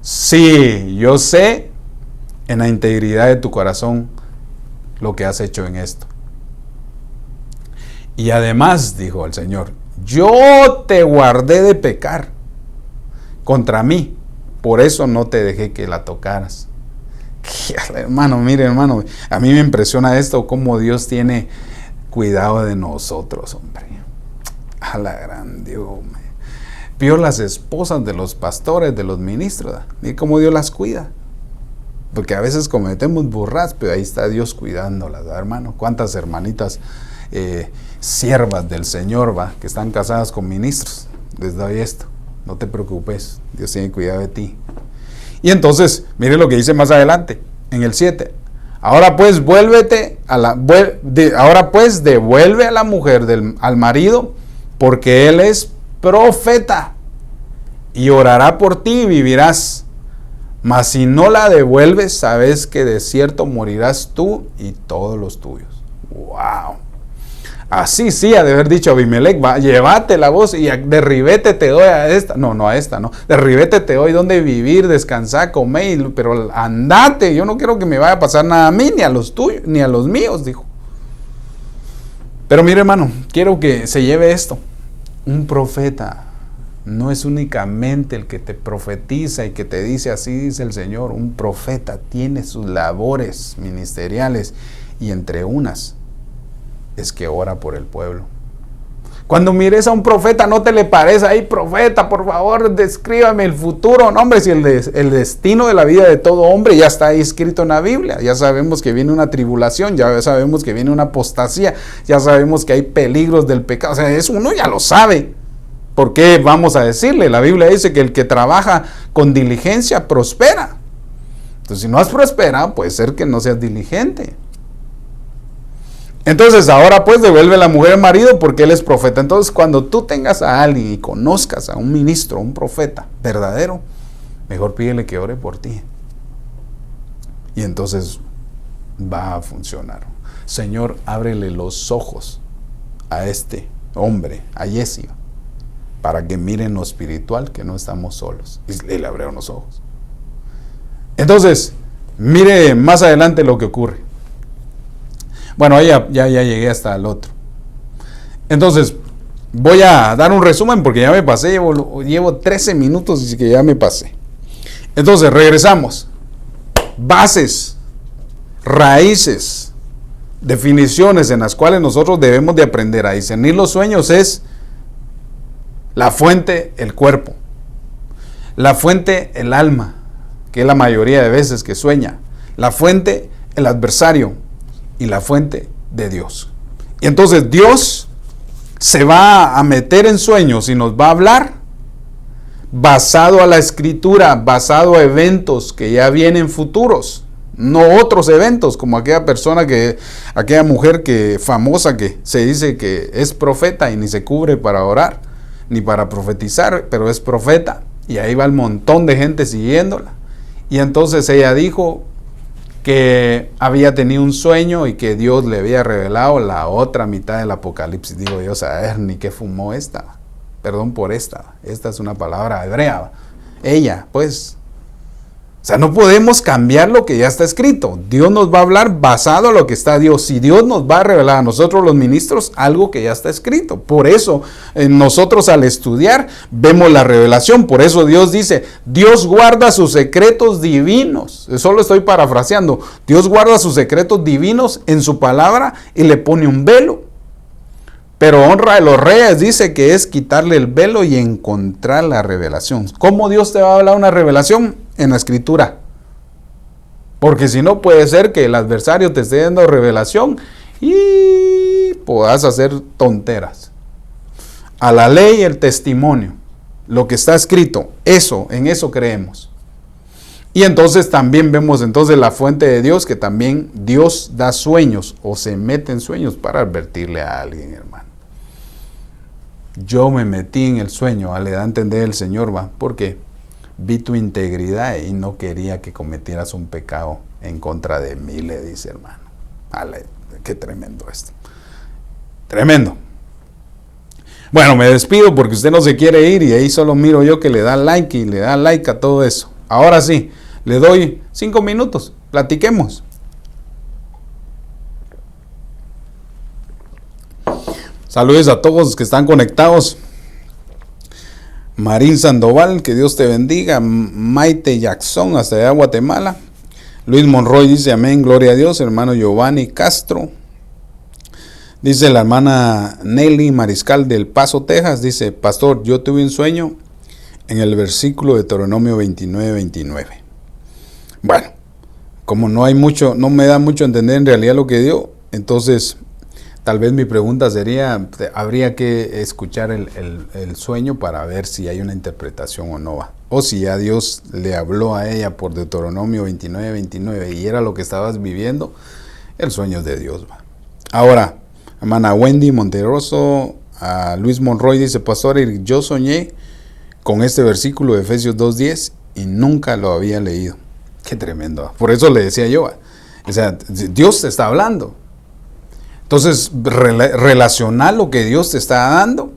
sí, yo sé en la integridad de tu corazón lo que has hecho en esto. Y además, dijo el Señor, yo te guardé de pecar contra mí, por eso no te dejé que la tocaras. Hermano, mire hermano, a mí me impresiona esto, cómo Dios tiene cuidado de nosotros, hombre. A la gran Dios, vio las esposas de los pastores, de los ministros, y cómo Dios las cuida. porque a veces cometemos burras, pero ahí está Dios cuidándolas, ¿verdad, hermano? ¿Cuántas hermanitas siervas del Señor, va, que están casadas con ministros? Les doy esto, no te preocupes, Dios tiene cuidado de ti. Y entonces, mire lo que dice más adelante, en el 7. Ahora pues devuelve a la mujer al marido, porque él es profeta, y orará por ti y vivirás. Mas si no la devuelves, sabes que de cierto morirás tú y todos los tuyos. ¡Wow! Así sí ha de haber dicho Abimelech, va, llévate la voz y de ribete te doy a esta. No, a esta, no. De ribete te doy donde vivir, descansar, comer, pero andate. Yo no quiero que me vaya a pasar nada a mí, ni a los tuyos, ni a los míos, dijo. Pero mire, hermano, quiero que se lleve esto. Un profeta no es únicamente el que te profetiza y que te dice así dice el Señor. Un profeta tiene sus labores ministeriales y entre unas es que ora por el pueblo. Cuando mires a un profeta, no te le parezca, ay, profeta, por favor, descríbame el futuro. No, hombre, si el destino de la vida de todo hombre ya está ahí escrito en la Biblia. Ya sabemos que viene una tribulación, ya sabemos que viene una apostasía, ya sabemos que hay peligros del pecado. O sea, eso uno ya lo sabe. ¿Por qué vamos a decirle? La Biblia dice que el que trabaja con diligencia prospera. Entonces, si no has prosperado, puede ser que no seas diligente. Entonces, ahora pues devuelve la mujer al marido porque él es profeta. Entonces, cuando tú tengas a alguien y conozcas a un ministro, un profeta verdadero, mejor pídele que ore por ti. Y entonces va a funcionar. Señor, ábrele los ojos a este hombre, a Jesse, para que miren lo espiritual, que no estamos solos. Y le abrieron los ojos. Entonces, mire más adelante lo que ocurre. Bueno, ya llegué hasta el otro. Entonces, voy a dar un resumen porque ya me pasé, llevo 13 minutos y que ya me pasé. Entonces, regresamos. Bases, raíces, definiciones en las cuales nosotros debemos de aprender a discernir los sueños es la fuente, el cuerpo. La fuente, el alma, que es la mayoría de veces que sueña. La fuente, el adversario. Y la fuente de Dios. Y entonces Dios se va a meter en sueños y nos va a hablar basado a la escritura, basado a eventos que ya vienen futuros, no otros eventos como aquella mujer famosa que se dice que es profeta y ni se cubre para orar ni para profetizar, pero es profeta y ahí va el montón de gente siguiéndola. Y entonces ella dijo que había tenido un sueño y que Dios le había revelado la otra mitad del Apocalipsis. Digo yo, a ver, ni qué fumó esta. Perdón por esta. Esta es una palabra hebrea. Ella, pues. O sea, no podemos cambiar lo que ya está escrito. Dios nos va a hablar basado a lo que está Dios. Si Dios nos va a revelar a nosotros los ministros algo que ya está escrito. Por eso nosotros al estudiar vemos la revelación. Por eso Dios dice, Dios guarda sus secretos divinos. Eso lo estoy parafraseando. Dios guarda sus secretos divinos en su palabra y le pone un velo. Pero honra de los reyes dice que es quitarle el velo y encontrar la revelación. ¿Cómo Dios te va a hablar una revelación? En la escritura. Porque si no puede ser que el adversario te esté dando revelación y puedas hacer tonteras. A la ley y el testimonio. Lo que está escrito, en eso creemos. Y entonces también vemos la fuente de Dios, que también Dios da sueños o se mete en sueños para advertirle a alguien, hermano. Yo me metí en el sueño, le da a entender el Señor, ¿va? Porque vi tu integridad y no quería que cometieras un pecado en contra de mí, le dice, hermano. Qué tremendo esto. Tremendo. Bueno, me despido porque usted no se quiere ir y ahí solo miro yo que le da like y le da like a todo eso. Ahora sí, le doy 5 minutos. Platiquemos. Saludos a todos los que están conectados. Marín Sandoval, que Dios te bendiga. Maite Jackson, hasta allá Guatemala. Luis Monroy dice amén, gloria a Dios. Hermano Giovanni Castro. Dice la hermana Nelly Mariscal del Paso, Texas. Dice, pastor, yo tuve un sueño en el versículo de Deuteronomio 29:29. Bueno, como no hay mucho, no me da mucho a entender en realidad lo que dio, entonces tal vez mi pregunta sería, habría que escuchar el sueño para ver si hay una interpretación o no va. O si ya Dios le habló a ella por Deuteronomio 29:29 y era lo que estabas viviendo, el sueño es de Dios, va. Ahora, hermana Wendy Monteroso, a Luis Monroy dice, pastor, yo soñé con este versículo de Efesios 2:10 y nunca lo había leído. Qué tremendo. Por eso le decía yo, o sea, Dios te está hablando. Entonces, relacionar lo que Dios te está dando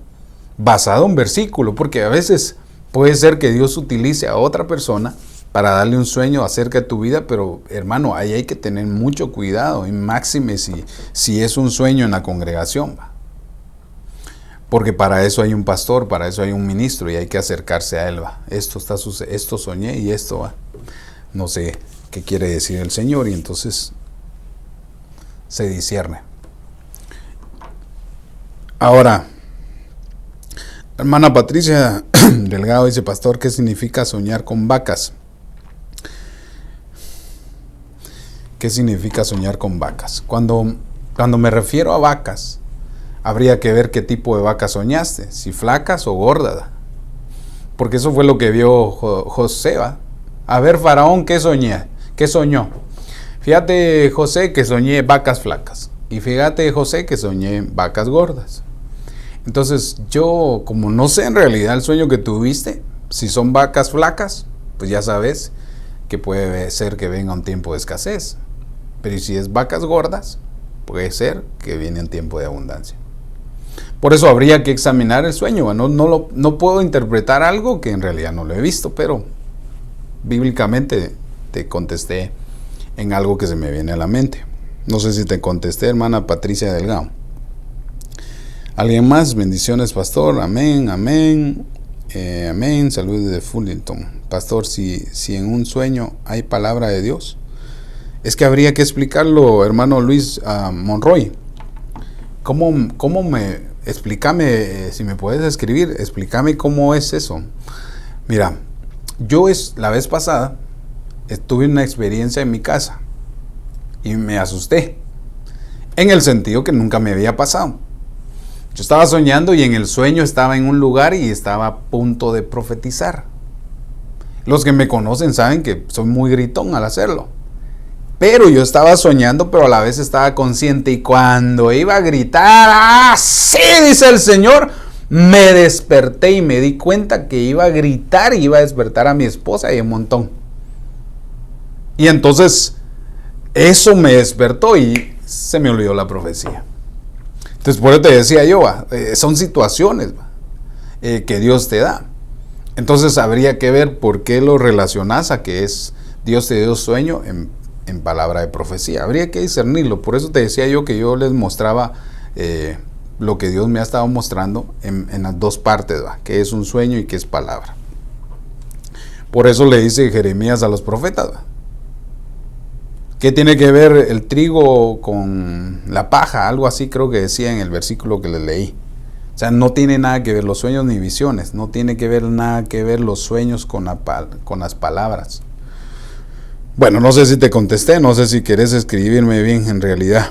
basado en versículo, porque a veces puede ser que Dios utilice a otra persona para darle un sueño acerca de tu vida, pero hermano, ahí hay que tener mucho cuidado, y máxime si es un sueño en la congregación, ¿va? Porque para eso hay un pastor, para eso hay un ministro y hay que acercarse a él, ¿va? Esto soñé y esto, ¿va? No sé qué quiere decir el Señor, y entonces se discierne. Ahora, hermana Patricia Delgado dice, pastor, ¿qué significa soñar con vacas? ¿Qué significa soñar con vacas? Cuando me refiero a vacas, habría que ver qué tipo de vacas soñaste, si flacas o gordas. Porque eso fue lo que vio José, ¿va? A ver, Faraón, ¿qué soñé? ¿Qué soñó? Fíjate, José, que soñé vacas flacas. Y fíjate, José, que soñé vacas gordas. Entonces, yo, como no sé en realidad el sueño que tuviste, si son vacas flacas, pues ya sabes que puede ser que venga un tiempo de escasez. Pero si es vacas gordas, puede ser que viene un tiempo de abundancia. Por eso habría que examinar el sueño. No puedo interpretar algo que en realidad no lo he visto, pero bíblicamente te contesté en algo que se me viene a la mente. No sé si te contesté, hermana Patricia Delgado. ¿Alguien más? Bendiciones, pastor. Amén, amén. Amén. Saludos de Fullerton. Pastor, si en un sueño hay palabra de Dios, es que habría que explicarlo, hermano Luis Monroy. Explícame, si me puedes escribir, explícame cómo es eso. Mira, la vez pasada tuve una experiencia en mi casa y me asusté, en el sentido que nunca me había pasado. Yo estaba soñando y en el sueño estaba en un lugar y estaba a punto de profetizar. Los que me conocen saben que soy muy gritón al hacerlo. Pero yo estaba soñando, pero a la vez estaba consciente, y cuando iba a gritar, ¡sí! Dice el Señor, me desperté y me di cuenta que iba a gritar y iba a despertar a mi esposa y un montón. Y entonces eso me despertó y se me olvidó la profecía. Entonces por eso te decía yo, son situaciones que Dios te da. Entonces habría que ver por qué lo relacionas a que es Dios te dio sueño en palabra de profecía. Habría que discernirlo. Por eso te decía yo que yo les mostraba lo que Dios me ha estado mostrando en las dos partes, que es un sueño y que es palabra. Por eso le dice Jeremías a los profetas, ¿qué tiene que ver el trigo con la paja? Algo así creo que decía en el versículo que les leí. O sea, no tiene nada que ver los sueños ni visiones. No tiene que ver nada que ver los sueños con las palabras. Bueno, no sé si te contesté, no sé si querés escribirme bien en realidad.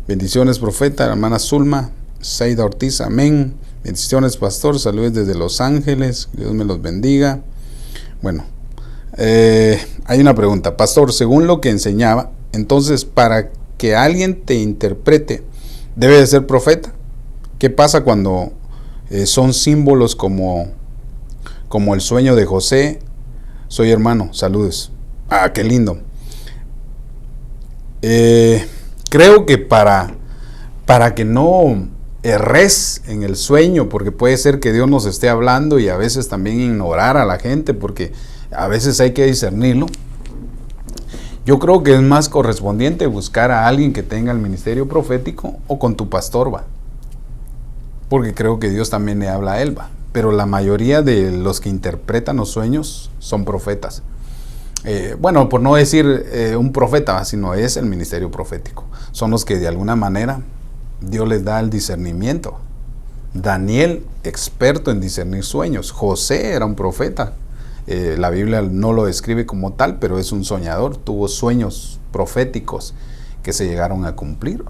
Bendiciones, profeta, hermana Zulma, Saida Ortiz, amén. Bendiciones, pastor, saludos desde Los Ángeles, Dios me los bendiga. Bueno, hay una pregunta, pastor, según lo que enseñaba, entonces para que alguien te interprete, ¿debe de ser profeta? ¿Qué pasa cuando son símbolos como el sueño de José? Soy hermano, saludos. Ah, qué lindo. Creo que para que no erres en el sueño, porque puede ser que Dios nos esté hablando y a veces también ignorar a la gente, porque a veces hay que discernirlo. Yo creo que es más correspondiente buscar a alguien que tenga el ministerio profético o con tu pastor, porque creo que Dios también le habla a él, pero la mayoría de los que interpretan los sueños son profetas. Bueno, por no decir un profeta, sino es el ministerio profético. Son los que de alguna manera Dios les da el discernimiento. Daniel, experto en discernir sueños. José era un profeta. La Biblia no lo describe como tal, pero es un soñador, tuvo sueños proféticos que se llegaron a cumplir.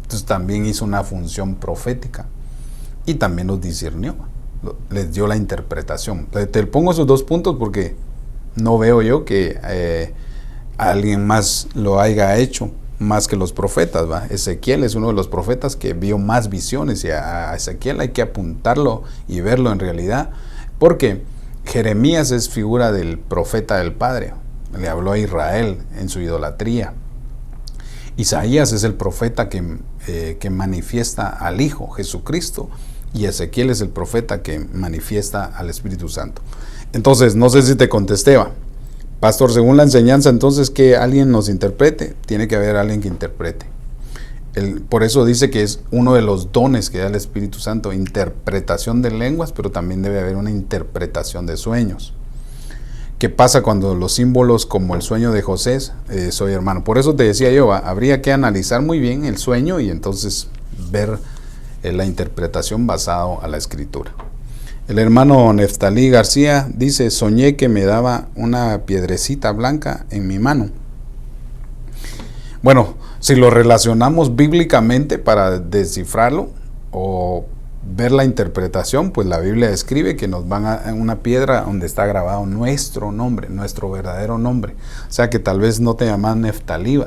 Entonces también hizo una función profética y también los discernió, les dio la interpretación. Te pongo esos 2 puntos porque no veo yo que alguien más lo haya hecho más que los profetas, ¿va? Ezequiel es uno de los profetas que vio más visiones, y a Ezequiel hay que apuntarlo y verlo en realidad, porque Jeremías es figura del profeta del Padre, le habló a Israel en su idolatría. Isaías es el profeta que manifiesta al Hijo, Jesucristo, y Ezequiel es el profeta que manifiesta al Espíritu Santo. Entonces, no sé si te contesté, ¿va? Pastor, según la enseñanza, entonces, que alguien nos interprete, tiene que haber alguien que interprete. Por eso dice que es uno de los dones que da el Espíritu Santo, interpretación de lenguas, pero también debe haber una interpretación de sueños. ¿Qué pasa cuando los símbolos como el sueño de José, soy hermano? Por eso te decía yo, habría que analizar muy bien el sueño y entonces ver la interpretación basado a la Escritura. El hermano Neftalí García dice, soñé que me daba una piedrecita blanca en mi mano. Bueno, si lo relacionamos bíblicamente para descifrarlo o ver la interpretación, pues la Biblia describe que nos van a una piedra donde está grabado nuestro nombre, nuestro verdadero nombre. O sea que tal vez no te llamas Neftalí,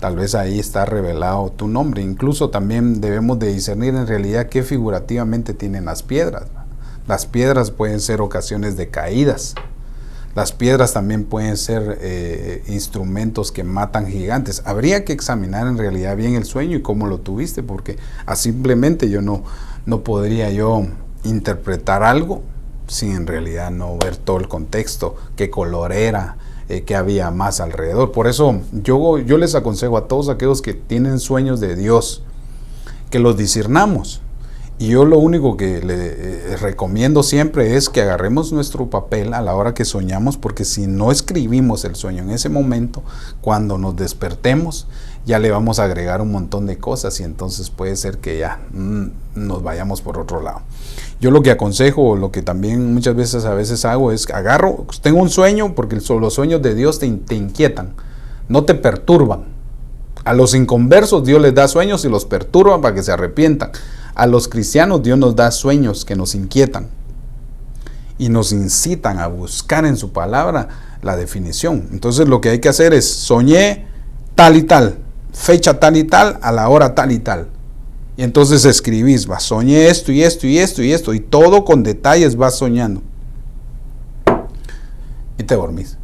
tal vez ahí está revelado tu nombre. Incluso también debemos de discernir en realidad qué figurativamente tienen las piedras. Las piedras pueden ser ocasiones de caídas. Las piedras también pueden ser instrumentos que matan gigantes. Habría que examinar en realidad bien el sueño y cómo lo tuviste, porque simplemente yo no podría yo interpretar algo sin en realidad no ver todo el contexto, qué color era, qué había más alrededor. Por eso yo les aconsejo a todos aquellos que tienen sueños de Dios, que los discernamos. Y yo lo único que le recomiendo siempre es que agarremos nuestro papel a la hora que soñamos, porque si no escribimos el sueño en ese momento, cuando nos despertemos, ya le vamos a agregar un montón de cosas y entonces puede ser que ya nos vayamos por otro lado. Yo lo que aconsejo, lo que también muchas veces hago es tengo un sueño, porque los sueños de Dios te inquietan, no te perturban. A los inconversos Dios les da sueños y los perturban para que se arrepientan. A los cristianos Dios nos da sueños que nos inquietan y nos incitan a buscar en su palabra la definición. Entonces lo que hay que hacer es, soñé tal y tal, fecha tal y tal, a la hora tal y tal. Y entonces escribís, soñé esto y esto y esto y esto, y todo con detalles vas soñando. Y te dormís.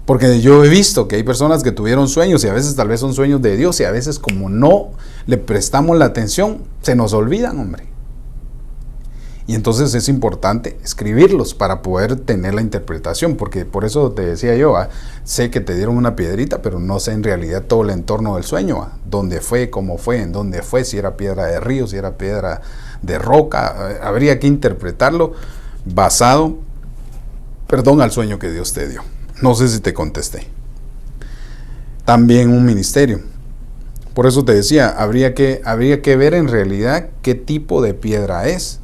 Porque yo he visto que hay personas que tuvieron sueños y a veces tal vez son sueños de Dios y a veces como no le prestamos la atención, se nos olvidan, hombre. Y entonces es importante escribirlos para poder tener la interpretación, porque por eso te decía yo, sé que te dieron una piedrita, pero no sé en realidad todo el entorno del sueño, dónde fue, cómo fue, en dónde fue, si era piedra de río, si era piedra de roca. Habría que interpretarlo basado, al sueño que Dios te dio. No sé si te contesté. También un ministerio. Por eso te decía, habría que ver en realidad qué tipo de piedra es.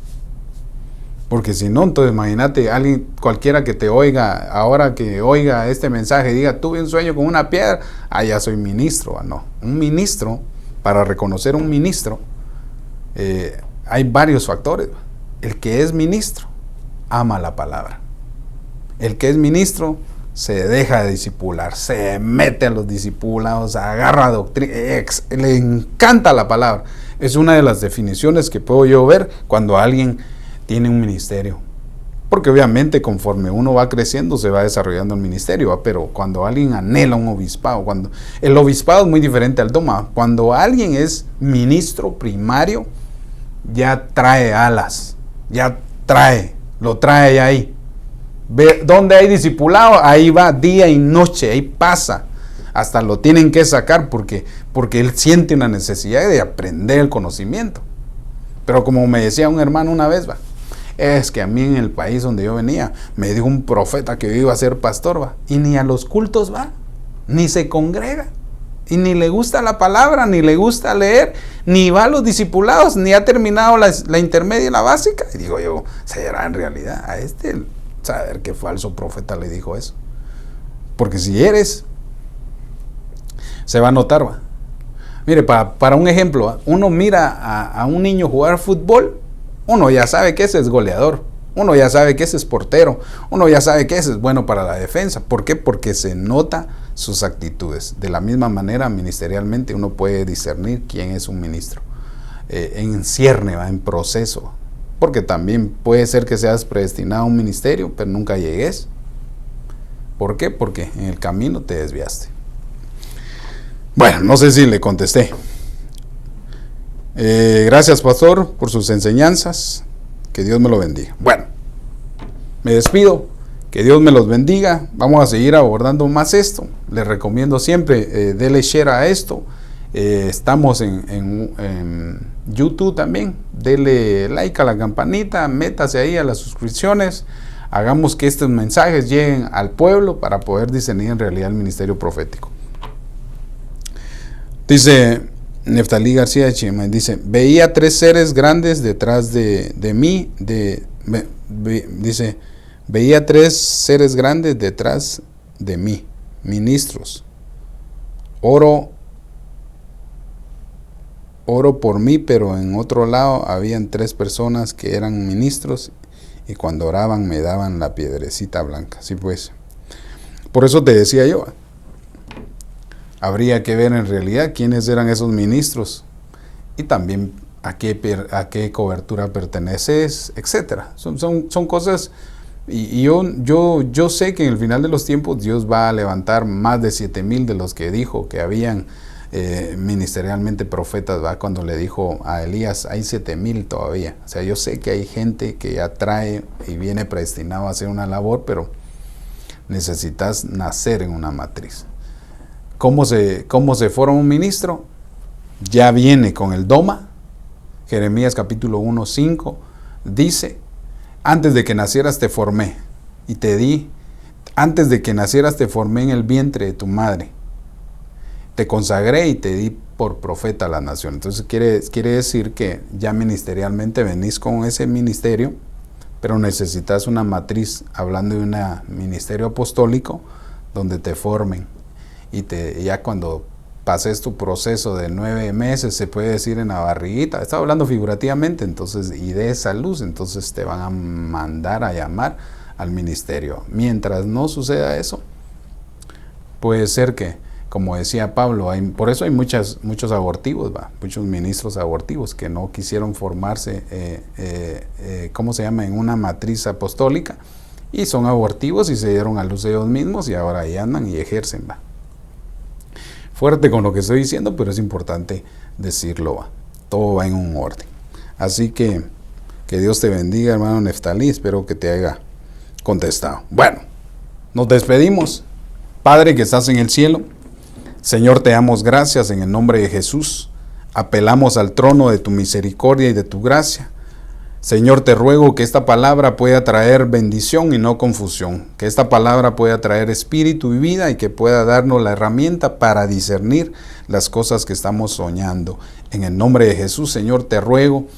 Porque si no, entonces imagínate, alguien cualquiera que te oiga, ahora que oiga este mensaje, diga, tuve un sueño con una piedra, ya soy ministro. No, un ministro, para reconocer un ministro, hay varios factores. El que es ministro, ama la palabra. El que es ministro, se deja de discipular, se mete a los discipulados, agarra doctrina, le encanta la palabra. Es una de las definiciones que puedo yo ver cuando alguien tiene un ministerio. Porque obviamente conforme uno va creciendo se va desarrollando el ministerio, pero cuando alguien anhela un obispado, cuando el obispado es muy diferente al doma, cuando alguien es ministro primario, ya trae alas, lo trae ahí. Ve donde hay discipulado, ahí va día y noche, ahí pasa, hasta lo tienen que sacar porque él siente una necesidad de aprender el conocimiento. Pero como me decía un hermano una vez, es que a mí en el país donde yo venía me dijo un profeta que yo iba a ser pastor, y ni a los cultos va, ni se congrega, y ni le gusta la palabra, ni le gusta leer, ni va a los discipulados, ni ha terminado la intermedia y la básica. Y digo yo, será en realidad a este Saber qué falso profeta le dijo eso. Porque si eres, se va a notar, ¿va? Mire, para un ejemplo, uno mira a un niño jugar fútbol, uno ya sabe que ese es goleador, uno ya sabe que ese es portero, uno ya sabe que ese es bueno para la defensa. ¿Por qué? Porque se nota sus actitudes. De la misma manera, ministerialmente, uno puede discernir quién es un ministro. En cierne, ¿va? En proceso. Porque también puede ser que seas predestinado a un ministerio, pero nunca llegues. ¿Por qué? Porque en el camino te desviaste. Bueno, no sé si le contesté. Gracias, pastor, por sus enseñanzas. Que Dios me lo bendiga. Bueno, me despido. Que Dios me los bendiga. Vamos a seguir abordando más esto. Les recomiendo siempre, dele share a esto. Estamos en YouTube también. Dele like a la campanita. Métase ahí a las suscripciones. Hagamos que estos mensajes lleguen al pueblo para poder discernir en realidad el ministerio profético. Dice Neftalí García de Chimay, dice, veía 3 seres grandes detrás de mí, dice, veía 3 seres grandes detrás de mí, ministros, oro por mí, pero en otro lado habían 3 personas que eran ministros y cuando oraban me daban la piedrecita blanca. Sí, pues, por eso te decía yo, habría que ver en realidad quiénes eran esos ministros y también a qué cobertura perteneces, etcétera. Son cosas, y yo sé que en el final de los tiempos Dios va a levantar más de 7,000 de los que dijo que habían ministerialmente profetas, ¿va? Cuando le dijo a Elías, hay 7,000 todavía. O sea, yo sé que hay gente que ya trae y viene predestinado a hacer una labor, pero necesitas nacer en una matriz. ¿Cómo se forma un ministro? Ya viene con el doma. Jeremías capítulo 1:5 dice, antes de que nacieras te formé y te di, antes de que nacieras te formé en el vientre de tu madre, te consagré y te di por profeta a la nación. Entonces quiere decir que ya ministerialmente venís con ese ministerio, pero necesitas una matriz, hablando de un ministerio apostólico, donde te formen. Y ya cuando pases tu proceso de 9 meses, se puede decir en la barriguita, está hablando figurativamente, entonces, y de esa luz, entonces te van a mandar a llamar al ministerio. Mientras no suceda eso, puede ser que, como decía Pablo, por eso hay muchos abortivos, muchos ministros abortivos que no quisieron formarse, en una matriz apostólica, y son abortivos y se dieron a luz de ellos mismos y ahora ahí andan y ejercen, Fuerte con lo que estoy diciendo, pero es importante decirlo, todo va en un orden. Así que Dios te bendiga, hermano Neftalí, espero que te haya contestado. Bueno, nos despedimos. Padre que estás en el cielo, Señor, te damos gracias en el nombre de Jesús. Apelamos al trono de tu misericordia y de tu gracia. Señor, te ruego que esta palabra pueda traer bendición y no confusión, que esta palabra pueda traer espíritu y vida y que pueda darnos la herramienta para discernir las cosas que estamos soñando. En el nombre de Jesús, Señor, te ruego,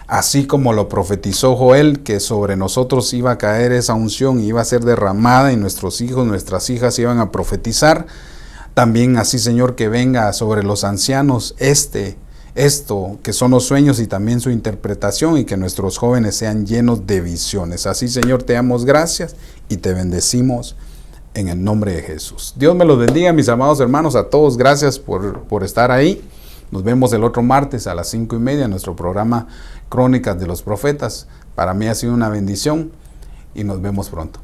así como lo profetizó Joel, que sobre nosotros iba a caer esa unción y iba a ser derramada y nuestros hijos, nuestras hijas iban a profetizar, también así, Señor, que venga sobre los ancianos esto que son los sueños y también su interpretación, y que nuestros jóvenes sean llenos de visiones. Así, Señor, te damos gracias y te bendecimos en el nombre de Jesús. Dios me los bendiga, mis amados hermanos, a todos. Gracias por estar ahí. Nos vemos el otro martes a las 5:30 en nuestro programa Crónicas de los Profetas. Para mí ha sido una bendición y nos vemos pronto.